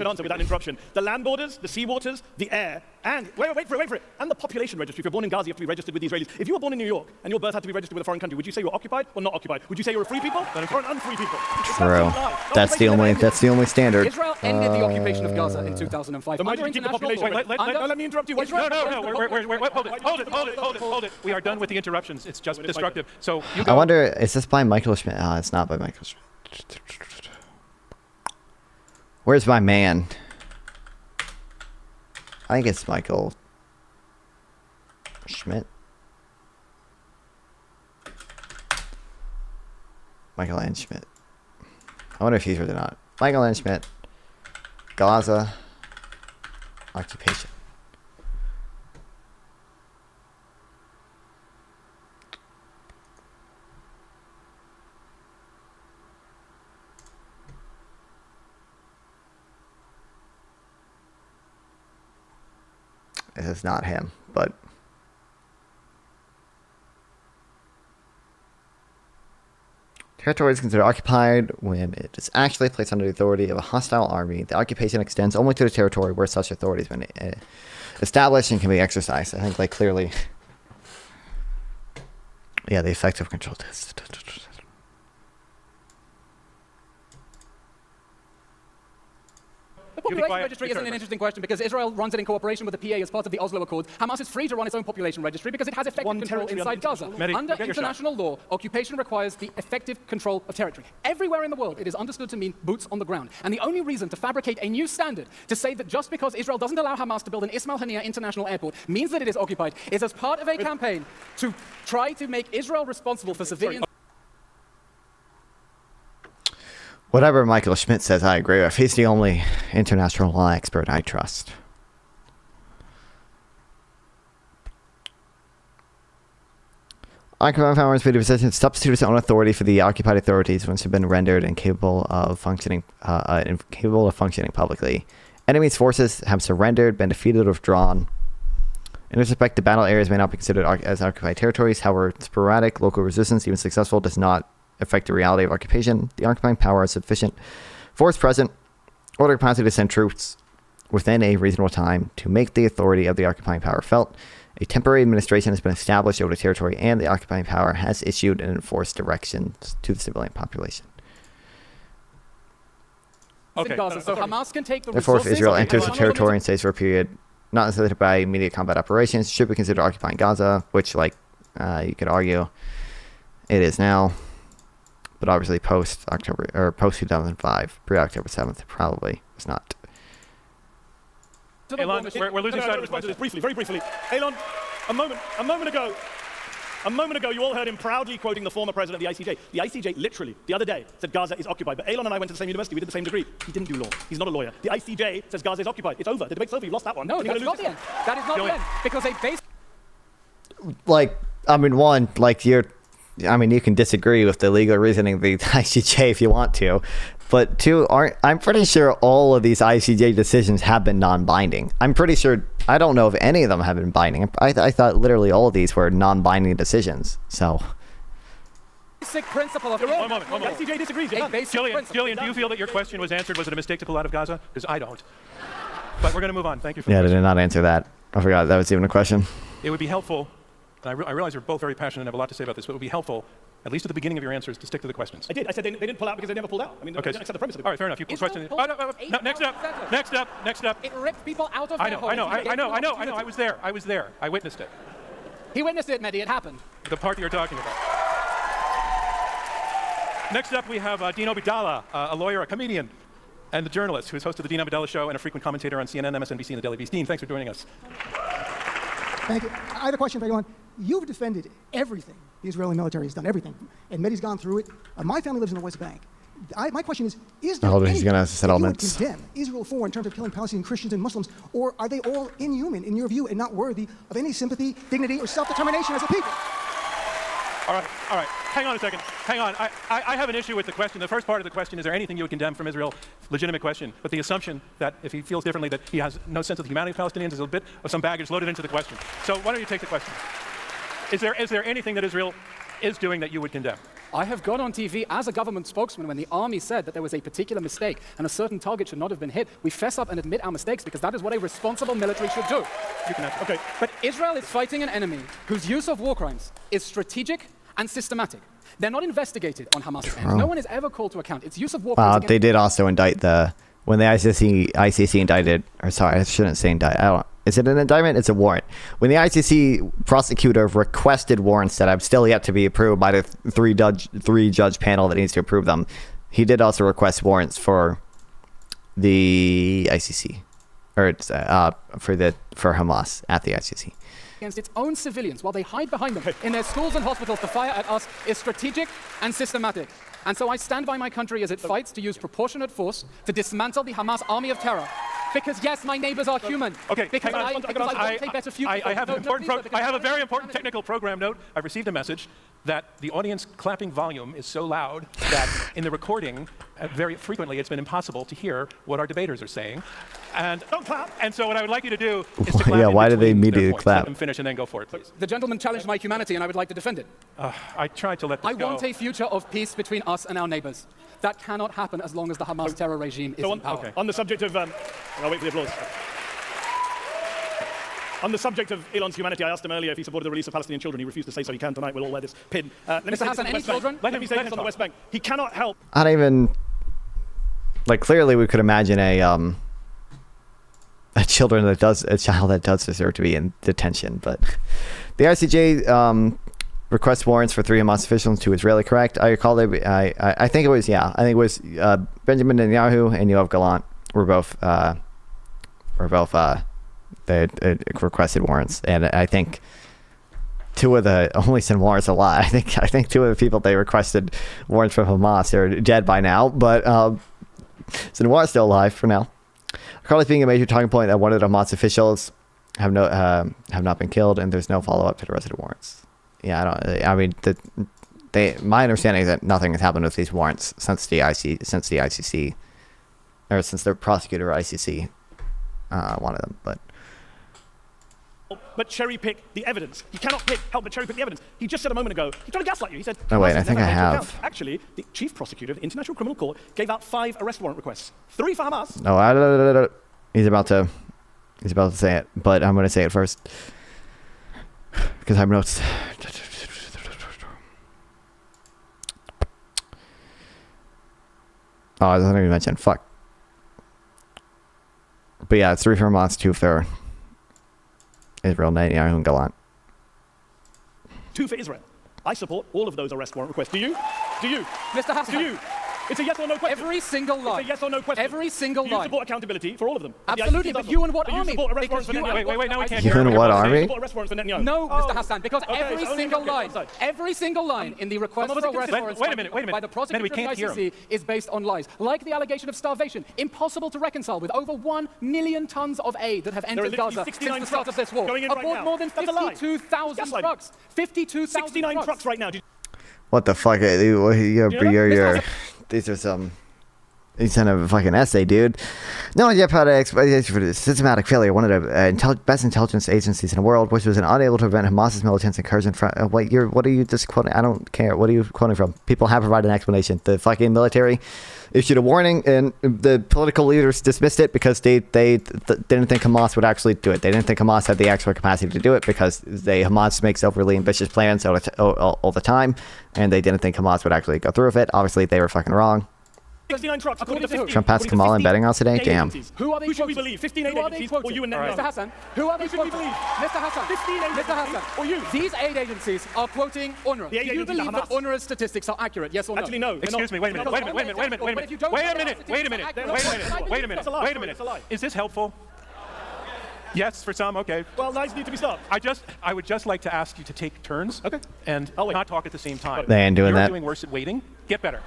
me answer without interruption. The land borders, the sea waters, the air, and wait for it, and the population registry. If you're born in Gaza, you have to be registered with the Israelis. If you were born in New York and your birth had to be registered with a foreign country, would you say you're occupied or not occupied? Would you say you're a free people or an unfree people? True. That's the only standard. Israel ended the occupation of Gaza in 2005. Then why did you keep the population? Let me interrupt you. Hold it. We are done with the interruptions. It's just destructive. So you go. I wonder, is this by Michael Schmidt? It's not by Michael Schmidt. Where's my man? I think it's Michael Schmidt. Michael N. Schmidt. I wonder if he's really not. Michael N. Schmidt. Gaza occupation. This is not him, but territory is considered occupied when it is actually placed under the authority of a hostile army. The occupation extends only to the territory where such authority has been established and can be exercised. I think, like, clearly, yeah, the effective control test. The population registry isn't an interesting question because Israel runs it in cooperation with the PA as part of the Oslo Accord. Hamas is free to run its own population registry because it has effective control inside Gaza. Under international law, occupation requires the effective control of territory. Everywhere in the world, it is understood to mean boots on the ground. And the only reason to fabricate a new standard to say that just because Israel doesn't allow Hamas to build an Ismail Haniyeh International Airport means that it is occupied is as part of a campaign to try to make Israel responsible for civilians. Whatever Michael Schmidt says, I agree with. He's the only international law expert I trust. Occupied powers may be substitute its own authority for the occupied authorities once have been rendered incapable of functioning publicly. Enemy's forces have surrendered, been defeated, or withdrawn. In this respect, the battle areas may not be considered as occupied territories. However, sporadic local resistance, even successful, does not affect the reality of occupation. The occupying power has sufficient force present or the capacity to send troops within a reasonable time to make the authority of the occupying power felt. A temporary administration has been established over the territory, and the occupying power has issued and enforced directions to the civilian population. Okay. in Gaza, so Hamas can take the Therefore, if resources. Israel of enters the Lebanon territory and stays for a period not necessitated by immediate combat operations, should be considered occupying Gaza, which, like, you could argue it is now. But obviously, post 2005, pre October 7th, probably was not. Eylon, we're losing sight of the respond to question. this briefly, very briefly. Eylon, a moment ago, you all heard him proudly quoting the former president of the ICJ. The ICJ literally, the other day, said Gaza is occupied. But Eylon and I went to the same university. We did the same degree. He didn't do law. He's not a lawyer. The ICJ says Gaza is occupied. It's over. The debate's over. You lost that one. No, that's not the end. That is not the end. Because a base... Like, I mean, one, like, you can disagree with the legal reasoning of the ICJ if you want to, but two, I'm pretty sure all of these ICJ decisions have been non-binding. I'm pretty sure, I don't know if any of them have been binding. I thought literally all of these were non-binding decisions, so. Basic principle of... One moment. The ICJ disagrees. A basic principle. Gillian, do you feel that your question was answered? Was it a mistake to pull out of Gaza? Because I don't. But we're going to move on. Thank you for Yeah, the they question. did not answer that. I forgot that was even a question. It would be helpful, and I realize you're both very passionate and have a lot to say about this, but it would be helpful, at least at the beginning of your answers, to stick to the questions. I did. I said they didn't pull out because they never pulled out. I mean, Okay. they don't accept the premise of it. All right, fair enough. You pull Israel question. pulled No, next up. Next up. It ripped people out of I their know. homes. I was there. I witnessed it. He witnessed it, Mehdi. It happened. The part you're talking about. Next up, we have Dean Obeidallah, a lawyer, a comedian, and a journalist who is host of the Dean Obeidallah Show and a frequent commentator on CNN, MSNBC, and the Daily Beast. Dean, thanks for joining us. Thank you. I have a question for Eylon. You've defended everything the Israeli military has done, everything. And Mehdi's gone through it. My family lives in the West Bank. My question is there Oh, he's anything gonna that settlements. you would condemn Israel for in terms of killing Palestinian Christians and Muslims, or are they all inhuman in your view and not worthy of any sympathy, dignity, or self-determination as a people? All right. Hang on a second. Hang on. I have an issue with the question. The first part of the question, is there anything you would condemn from Israel? Legitimate question. But the assumption that if he feels differently, that he has no sense of the humanity of Palestinians is a bit of some baggage loaded into the question. So why don't you take the question? Is there anything that Israel is doing that you would condemn? I have gone on TV as a government spokesman when the army said that there was a particular mistake and a certain target should not have been hit. We fess up and admit our mistakes because that is what a responsible military should do. You can answer. Okay. But Israel is fighting an enemy whose use of war crimes is strategic and systematic. They're not investigated on Hamas' end. No one is ever called to account. Its use of war crimes against... They did also indict when the ICC indicted, or sorry, I shouldn't say indict. Is it an indictment? It's a warrant. When the ICC prosecutor requested warrants that have still yet to be approved by the three judge panel that needs to approve them, he did also request warrants for the ICC, or for Hamas at the ICC. Against its own civilians while they hide behind them in their schools and hospitals to fire at us is strategic and systematic. And so I stand by my country as it fights to use proportionate force to dismantle the Hamas army of terror. Because yes, my neighbors are human. Okay, because I want a better future. I have a very important technical program note. I've received a message that the audience clapping volume is so loud that in the recording, very frequently, it's been impossible to hear what our debaters are saying. And don't clap. And so what I would like you to do is to clap. Yeah, why did they between their immediately points. clap? Let them finish and then go for it, please. The gentleman challenged my humanity and I would like to defend it. I tried to let this I want a future of peace between us and our neighbors. That cannot happen as long as the Hamas terror regime is in power. On the subject of... I'll wait for the applause. On the subject of Elon's humanity, I asked him earlier if he supported the release of Palestinian children. He refused to say so. He can tonight. We'll all wear this pin. Mr. Hasan, any children? Let me say this on the West Bank. He cannot help... I don't even... Like, clearly we could imagine a child that does deserve to be in detention, but the ICJ requests warrants for 3 Hamas officials, 2 Israeli, correct? I recall I think it was Benjamin Netanyahu and Yoav Gallant were both they requested warrants, and I think only sent warrants a lot. I think 2 of the people they requested warrants from Hamas are dead by now, but Sinwar's still alive for now. Regardless being a major talking point that one of the Hamas officials have not been killed, and there's no follow-up to the rest of the warrants. Yeah, my understanding is that nothing has happened with these warrants since the ICC, or since the prosecutor ICC wanted them, but cherry pick the evidence. He cannot help but cherry pick the evidence. He just said a moment ago, he's trying to gaslight you. He said, oh wait, I Hamas think I never taken into have. account. Actually, the chief prosecutor of the International Criminal Court gave out 5 arrest warrant requests. 3 for Hamas. No, he's about to say it, but I'm going to say it first because I have notes. Oh, I was not even mention. Fuck. But yeah, it's 3 for Hamas, 2 for Israel, Netanyahu, and Gallant. 2 for Israel. I support all of those arrest warrant requests. Do you? Do you? Mr. Hasan. Do you? It's a yes or no question. Every single line. It's a yes or no question. Every single Do you line. support accountability for all of them? Absolutely, but you and what Do you army? support arrest Because warrants for you- Netanyahu? Wait, now we can't You hear and what everybody. army? Do you support arrest warrants for Netanyahu? No, Mr. Hassan, because Okay, every so only single okay, line, sorry. every single line in the request Some for of us are arrest consistent. warrants Wait a minute. by the prosecutor We can't of the hear ICC is based on lies, like the allegation of starvation, impossible to reconcile with over 1 million tons of aid that have are entered literally Gaza 69 since the start of this war. going in right Aboard now. more than That's a lie. 52,000 Gaslighting. trucks. 52,000 69 trucks right now. What the fuck? These are some. He's in a fucking essay, dude. No idea how to explain for the systematic failure. One of the best intelligence agencies in the world, which was unable to prevent Hamas's militants incursion from. What are you just quoting? I don't care. What are you quoting from? People have provided an explanation. The fucking military issued a warning, and the political leaders dismissed it because they didn't think Hamas would actually do it. They didn't think Hamas had the actual capacity to do it because Hamas makes overly ambitious plans all the time, and they didn't think Hamas would actually go through with it. Obviously, they were fucking wrong. 69 trucks. According to who? Trump passed Kamala in betting odds today? Damn. Who are they Who should we quoting? believe? 15 aid Who are they agencies quoting? or you and Netanyahu? Mr. Hassan, who are they Who should we quoting? believe? Mr. Hassan, 15 aid Mr. Hassan, agencies or you? These aid agencies are quoting UNRWA. The aid Do you agencies are believe that Hamas. UNRWA's statistics are accurate? Yes or no? Actually, no. they're Excuse not. me, wait a minute. Wait a minute. Is this helpful? Yes, for some, okay. Well, lies need to be stopped. I would just like to ask you to take turns Okay. and I'll wait. not talk at the same time. They ain't doing You're that. doing worse at waiting. Get better.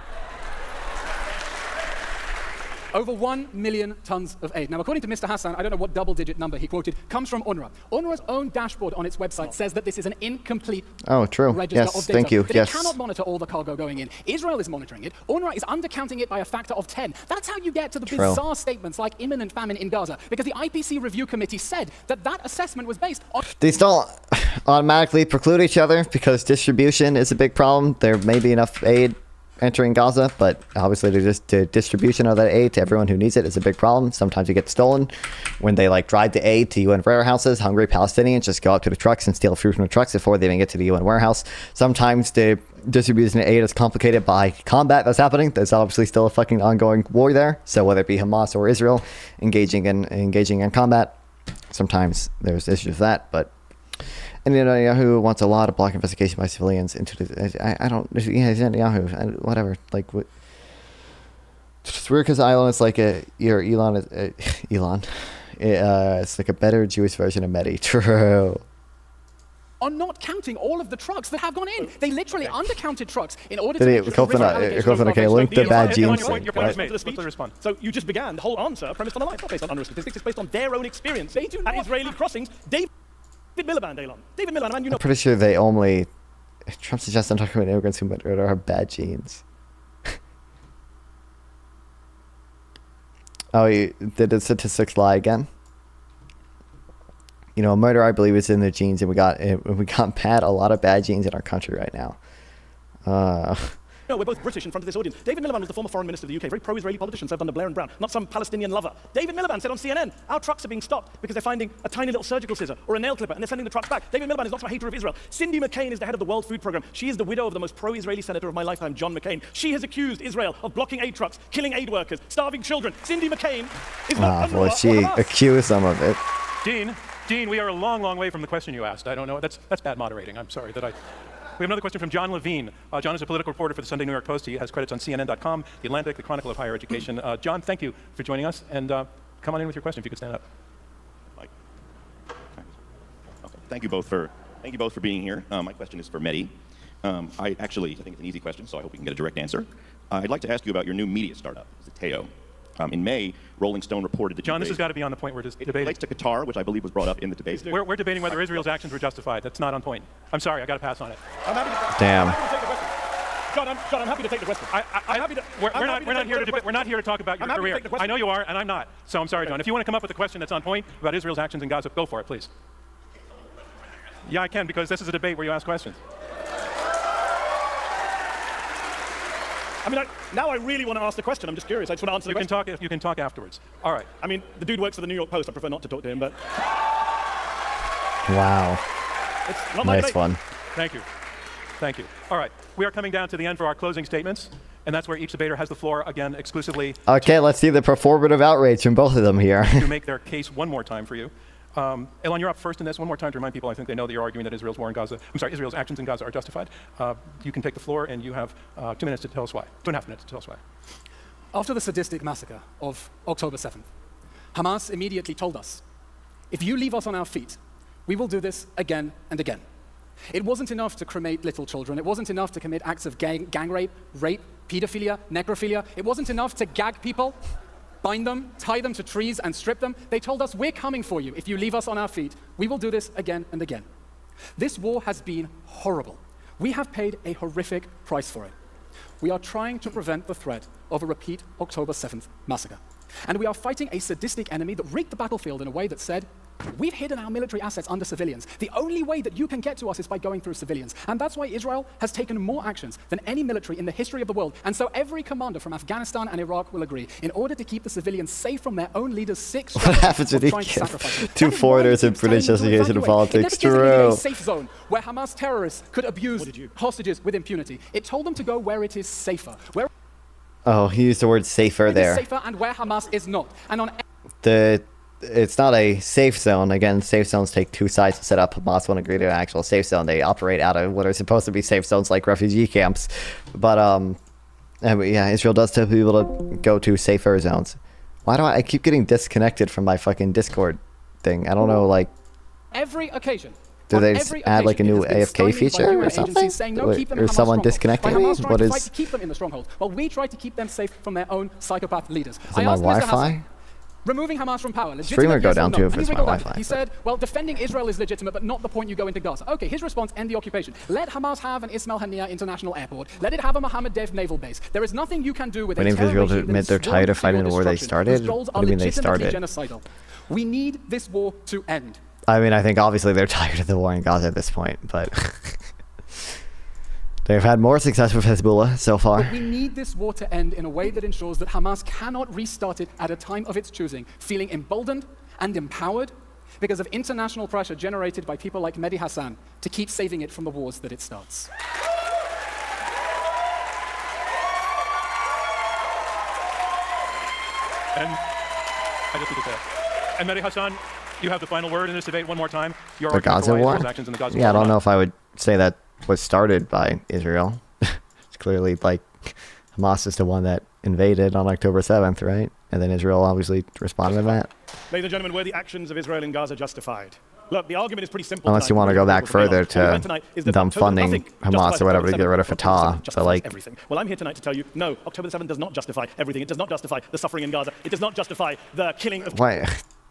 Over 1 million tons of aid. Now, according to Mr. Hassan, I don't know what double-digit number he quoted, comes from UNRWA. UNRWA's own dashboard on its website says that this is an incomplete Oh, true. register Yes, of data. thank you. That Yes. it cannot monitor all the cargo going in. Israel is monitoring it. UNRWA is undercounting it by a factor of 10. That's how you get to the True. bizarre statements like imminent famine in Gaza, because the IPC review committee said that that assessment was based on... These don't automatically preclude each other because distribution is a big problem. There may be enough aid entering Gaza, but obviously the distribution of that aid to everyone who needs it is a big problem. Sometimes it gets stolen when they drive the aid to UN warehouses. Hungry Palestinians just go up to the trucks and steal food from the trucks before they even get to the UN warehouse. Sometimes the distribution of aid is complicated by combat that's happening. There's obviously still a fucking ongoing war there. So whether it be Hamas or Israel engaging in combat, sometimes there's issues with that, but. And Netanyahu wants a lot of block investigation by civilians into the. I don't. Yeah, Netanyahu. Whatever. Like what? It's weird because Eylon is like Eylon is Elon. It's like a better Jewish version of Mehdi. True. on not counting all of the trucks that have gone in. They literally undercounted trucks in order to... Link the bad genes thing. Your point is made. What's the response? So you just began the whole answer premised on a lie. It's not based on UNRWA statistics. It's based on their own experience. They do not. At Israeli crossings. David Miliband, Eylon. David Miliband, man, you know. I'm pretty sure they only... Trump suggests I'm talking about immigrants who have bad genes. Oh, did the statistics lie again? You know, murder, I believe, is in the genes, and we got a lot of bad genes in our country right now. No, we're both British in front of this audience. David Miliband was the former foreign minister of the UK, very pro-Israeli politician, served under Blair and Brown, not some Palestinian lover. David Miliband said on CNN, our trucks are being stopped because they're finding a tiny little surgical scissor or a nail clipper, and they're sending the trucks back. David Miliband is not some hater of Israel. Cindy McCain is the head of the World Food Programme. She is the widow of the most pro-Israeli senator of my lifetime, John McCain. She has accused Israel of blocking aid trucks, killing aid workers, starving children. Cindy McCain is not UNRWA well, she or Hamas. accused some of it. Dean, we are a long, long way from the question you asked. I don't know. That's bad moderating. I'm sorry that I... We have another question from John Levine. John is a political reporter for the Sunday New York Post. He has credits on CNN.com, The Atlantic, The Chronicle of Higher Education. John, thank you for joining us, and come on in with your question if you could stand up. Okay. Thank you both for being here. My question is for Mehdi. I think it's an easy question, so I hope we can get a direct answer. I'd like to ask you about your new media startup, Zeteo. In May, Rolling Stone reported that John, this has got to be on the point we're just it debating. relates to Qatar, which I believe was brought up in the debate. We're debating whether Israel's actions were justified. That's not on point. I'm sorry, I got to pass on it. I'm happy to, Damn. I'm happy to take the question. John, I'm happy to take the question. We're not here to talk about your I'm happy to career. take the question. I know you are, and I'm not. So I'm sorry, John. If you want to come up with a question that's on point about Israel's actions in Gaza, go for it, please. Yeah, I can, because this is a debate where you ask questions. I mean, now I really want to ask the question. I'm just curious. I just want to answer the question. You can talk afterwards. All right. I mean, the dude works for the New York Post. I prefer not to talk to him, but Wow. it's not my Nice debate. one. Thank you. All right. We are coming down to the end for our closing statements. And that's where each debater has the floor, again, exclusively Okay, let's see the performative outrage from both of them here. to make their case one more time for you. Eylon, you're up first in this. One more time to remind people, I think they know that you're arguing that Israel's war in Gaza, Israel's actions in Gaza are justified. You can take the floor, and you have 2 minutes to tell us why. 2.5 minutes to tell us why. After the sadistic massacre of October 7th, Hamas immediately told us, if you leave us on our feet, we will do this again and again. It wasn't enough to cremate little children. It wasn't enough to commit acts of gang rape, pedophilia, necrophilia. It wasn't enough to gag people, bind them, tie them to trees, and strip them. They told us, we're coming for you. If you leave us on our feet, we will do this again and again. This war has been horrible. We have paid a horrific price for it. We are trying to prevent the threat of a repeat October 7th massacre. And we are fighting a sadistic enemy that rigged the battlefield in a way that said, we've hidden our military assets under civilians. The only way that you can get to us is by going through civilians. And that's why Israel has taken more actions than any military in the history of the world. And so every commander from Afghanistan and Iraq will agree, in order to keep the civilians safe from their own leaders' sick What happens when you give 2 foreigners in British investigation of politics? True. A safe zone where Hamas terrorists could abuse hostages with impunity. It told them to go where it is safer. Oh, he used the word safer there. Safer and where Hamas is not. And on it's not a safe zone. Again, safe zones take 2 sides to set up. Hamas won't agree to an actual safe zone. They operate out of what are supposed to be safe zones like refugee camps. But yeah, Israel does tell people to go to safer zones. Why do I keep getting disconnected from my fucking Discord thing? I don't know, like... Every occasion. Do they just add like a new AFK feature or something? Or someone disconnected me? What is... To keep them in the stronghold, while we try to keep them safe from their own psychopath leaders. Is it my Wi-Fi? Removing Hamas from power. Streamer go down too if it's my Wi-Fi. He said, well, defending Israel is legitimate, but not the point you go into Gaza. Okay, his response, end the occupation. Let Hamas have an Ismail Haniyeh international airport. Let it have a Mohammed Dev naval base. There is nothing you can do with Waiting for Israel to admit they're tired of fighting the war they started? What do you mean they started? Genocidal. We need this war to end. I mean, I think obviously they're tired of the war in Gaza at this point, but... They've had more success with Hezbollah so far. But we need this war to end in a way that ensures that Hamas cannot restart it at a time of its choosing, feeling emboldened and empowered because of international pressure generated by people like Mehdi Hasan to keep saving it from the wars that it starts. And I just need to say it. And Mehdi Hasan, you have the final word in this debate one more time. Your the Gaza war? Actions in the Gaza yeah, war I don't know if I would say that was started by Israel. It's clearly like Hamas is the one that invaded on October 7th, right? And then Israel obviously responded to that. Ladies and gentlemen, were the actions of Israel in Gaza justified? Look, the argument is pretty simple. Unless you want to go back further to them funding Hamas or whatever to get rid of Fatah. So like, everything. Well, I'm here tonight to tell you, no, October the 7th does not justify everything. It does not justify the suffering in Gaza. It does not justify the killing of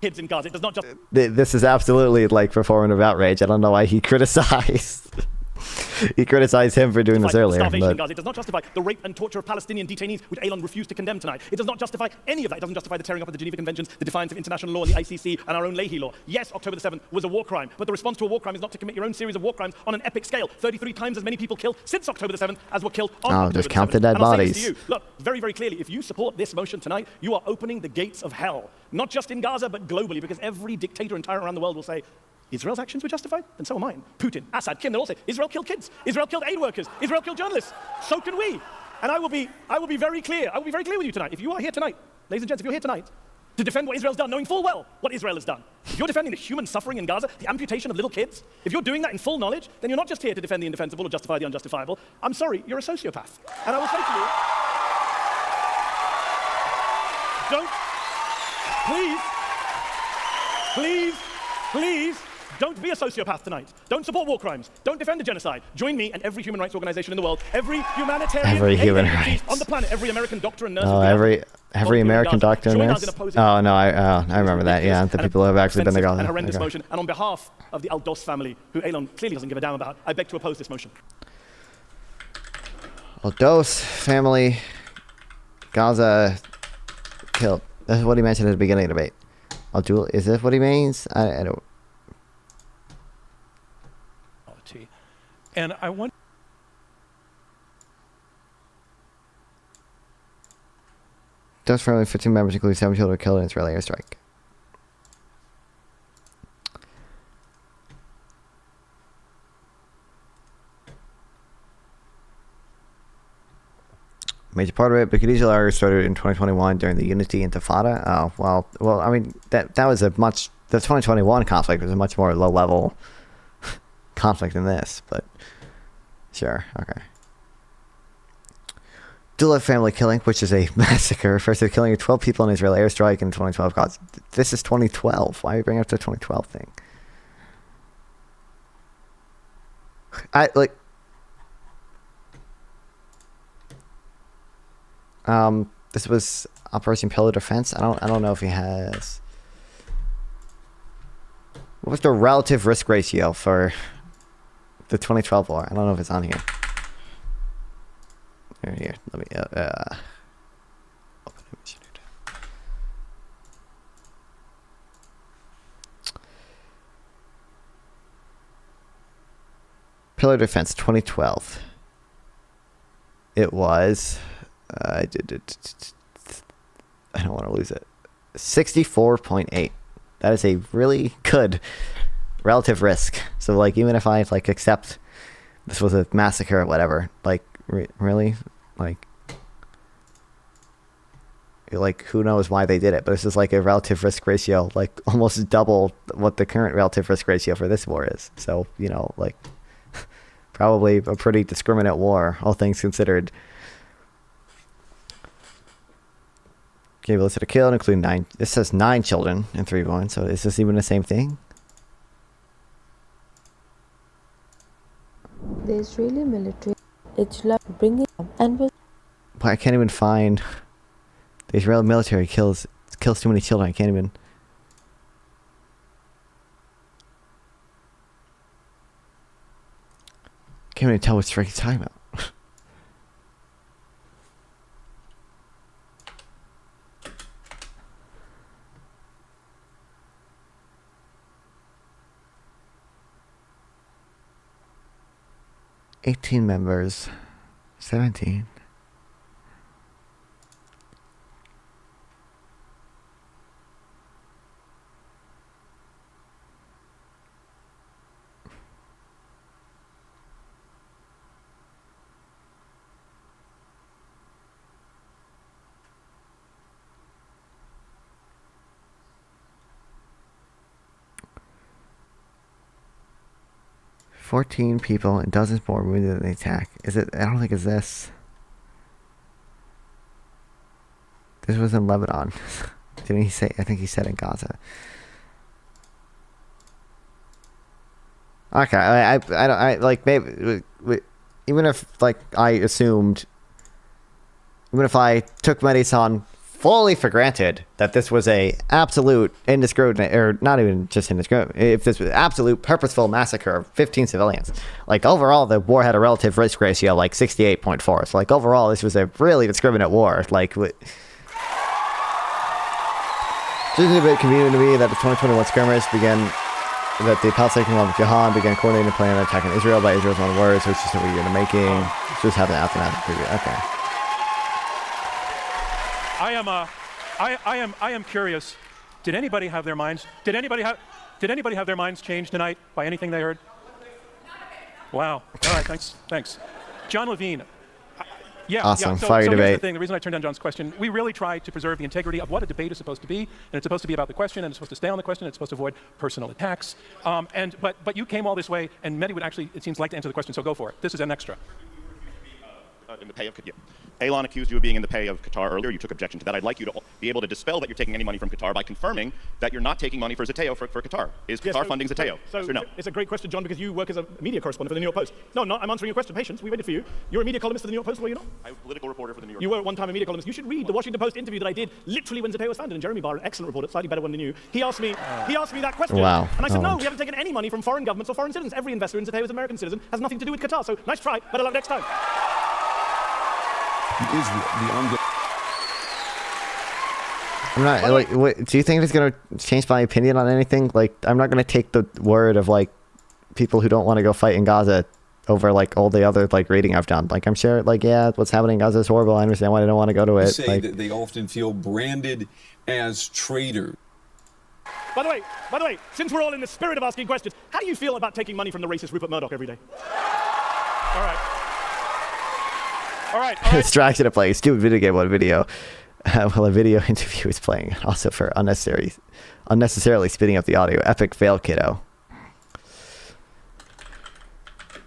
kids in Gaza. It does not just. This is absolutely like performative outrage. I don't know why he criticized. He criticized him for doing this earlier. Starvation in Gaza. It does not justify the rape and torture of Palestinian detainees, which Eylon refused to condemn tonight. It does not justify any of that. It doesn't justify the tearing up of the Geneva Conventions, the defiance of international law and the ICC, and our own Leahy law. Yes, October the 7th was a war crime, but the response to a war crime is not to commit your own series of war crimes on an epic scale. 33 times as many people killed since October the 7th as were killed on October just the count 7th. the dead and I'll say bodies. this to you. Look, very, very clearly, if you support this motion tonight, you are opening the gates of hell. Not just in Gaza, but globally, because every dictator and tyrant around the world will say, Israel's actions were justified, and so are mine. Putin, Assad, Kim, they'll all say, Israel killed kids, Israel killed aid workers, Israel killed journalists. So can we. And I will be very clear. I will be very clear with you tonight. If you are here tonight, ladies and gents, if you're here tonight to defend what Israel's done, knowing full well what Israel has done, if you're defending the human suffering in Gaza, the amputation of little kids, if you're doing that in full knowledge, then you're not just here to defend the indefensible or justify the unjustifiable. I'm sorry, you're a sociopath. And I will say to you, please, don't be a sociopath tonight. Don't support war crimes. Don't defend the genocide. Join me and every human rights organization in the world, every humanitarian on the planet, every American doctor and nurse. Oh, every American doctor and nurse. Oh no, I remember that. Yeah, the people who have actually been to Gaza. An horrendous motion. And on behalf of the al-Dalou family, who Eylon clearly doesn't give a damn about, I beg to oppose this motion. al-Dalou family, Gaza killed. That's what he mentioned at the beginning of the debate. al-Dalou, is this what he means? I don't. And I want. Those family 15 members, including 7 children, were killed in an Israeli airstrike. major part of it, but could easily argue started in 2021 during the Unity Intifada. Oh, well, I mean, that was a much, the 2021 conflict was a much more low-level conflict than this, but sure, okay. Dula family killing, which is a massacre, refers to the killing of 12 people in Israel airstrike in 2012. God, this is 2012. Why are you bringing up the 2012 thing? This was Operation Pillar Defense. I don't know if he has. What was the relative risk ratio for the 2012 war? I don't know if it's on here. Here, let me open it. Pillar Defense 2012. It was I don't want to lose it. 64.8. That is a really good relative risk. So like even if I like accept this was a massacre or whatever, like really like who knows why they did it, but this is like a relative risk ratio like almost double what the current relative risk ratio for this war is. So, you know, like probably a pretty discriminate war, all things considered. Gave a list of killed, including 9. This says 9 children and 3 women. So is this even the same thing? The Israeli military, it's like bringing and was. But I can't even find. The Israeli military kills too many children. I can't even. Can't even tell what strike he's talking about. $18 members, 17. $14 people and dozens more wounded in the attack. Is it? I don't think it's this. This was in Lebanon. Didn't he say? I think he said in Gaza. Okay, I like maybe even if like I assumed, even if I took Mehdi Hasan fully for granted that this was a absolute indiscriminate, or not even just indiscriminate, if this was absolute purposeful massacre of 15 civilians, like overall the war had a relative risk ratio like 68.4. So like overall this was a really discriminate war. Like it's just a bit convenient to me that the 2021 skirmish began, that the Palestinian Islamic Jihad began coordinating a plan on attacking Israel by Israel's own words, which is what you're in the making. Just happened after that. Okay. I am curious. Did anybody have their minds? Did anybody have their minds changed tonight by anything they heard? Wow. All right. Thanks. John Levine. Awesome. So Fire here's debate. the thing. The reason I turned down John's question, we really try to preserve the integrity of what a debate is supposed to be, and it's supposed to be about the question, and it's supposed to stay on the question, and it's supposed to avoid personal attacks. But you came all this way, and Mehdi would actually, it seems, like to answer the question, so go for it. This is an extra. In the pay of Qatar. Eylon accused you of being in the pay of Qatar earlier. You took objection to that. I'd like you to be able to dispel that you're taking any money from Qatar by confirming that you're not taking money for Zateo for Qatar. Is Qatar funding Zateo? Yes or no? It's a great question, John, because you work as a media correspondent for the New York Post. No, I'm answering your question. Patience, we waited for you. You're a media columnist for the New York Post, were you not? I'm a political reporter for the New York You Post. were at one time a media columnist. You should read the Washington Post interview that I did literally when Zateo was founded. And Jeremy Barr, an excellent reporter, slightly better one than you, he asked me that question. Wow. And I said, no, we haven't taken any money from foreign governments or foreign citizens. Every investor in Zateo is an American citizen, has nothing to do with Qatar. So nice try, better luck next time. I'm not like. What, do you think it's gonna change my opinion on anything? Like, I'm not gonna take the word of like people who don't want to go fight in Gaza over like all the other like reading I've done. Like, I'm sure like what's happening in Gaza is horrible. I understand why they don't want to go to it. Say like, that they often feel branded as traitors. By the way, since we're all in the spirit of asking questions, how do you feel about taking money from the racist Rupert Murdoch every day? All right. All right. Distraction of playing a stupid video game on video while a video interview is playing. Also for unnecessarily speeding up the audio. Epic fail, kiddo.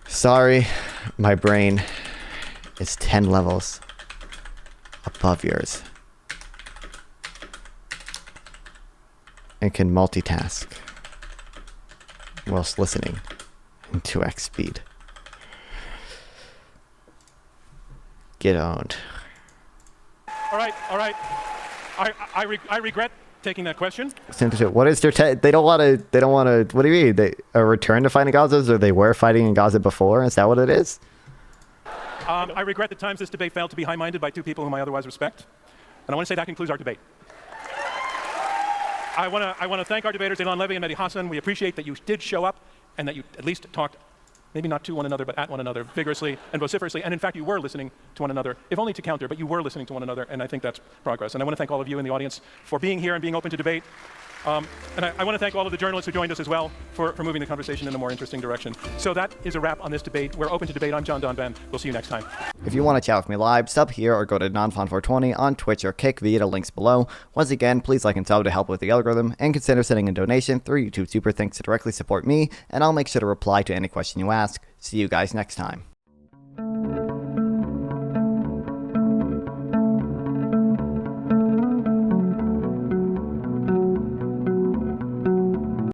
Sorry, my brain is 10 levels above yours and can multitask whilst listening in 2x speed. Get owned. All right. I regret taking that question. What is their they don't want to what do you mean? A return to fighting Gaza, or they were fighting in Gaza before? Is that what it is? I regret that times this debate failed to be high-minded by two people whom I otherwise respect. And I want to say that concludes our debate. I want to thank our debaters, Eylon Levy and Mehdi Hasan. We appreciate that you did show up and that you at least talked, maybe not to one another, but at one another vigorously and vociferously. And in fact, you were listening to one another, if only to counter, but you were listening to one another, and I think that's progress. And I want to thank all of you in the audience for being here and being open to debate. And I want to thank all of the journalists who joined us as well for moving the conversation in a more interesting direction. So that is a wrap on this debate. We're open to debate. I'm John Donvan. We'll see you next time. If you want to chat with me live, sub here or go to Nonfon 420 on Twitch or Kick via the links below. Once again, please like and sub to help with the algorithm, and consider sending a donation through YouTube Super Thanks to directly support me, and I'll make sure to reply to any question you ask. See you guys next time.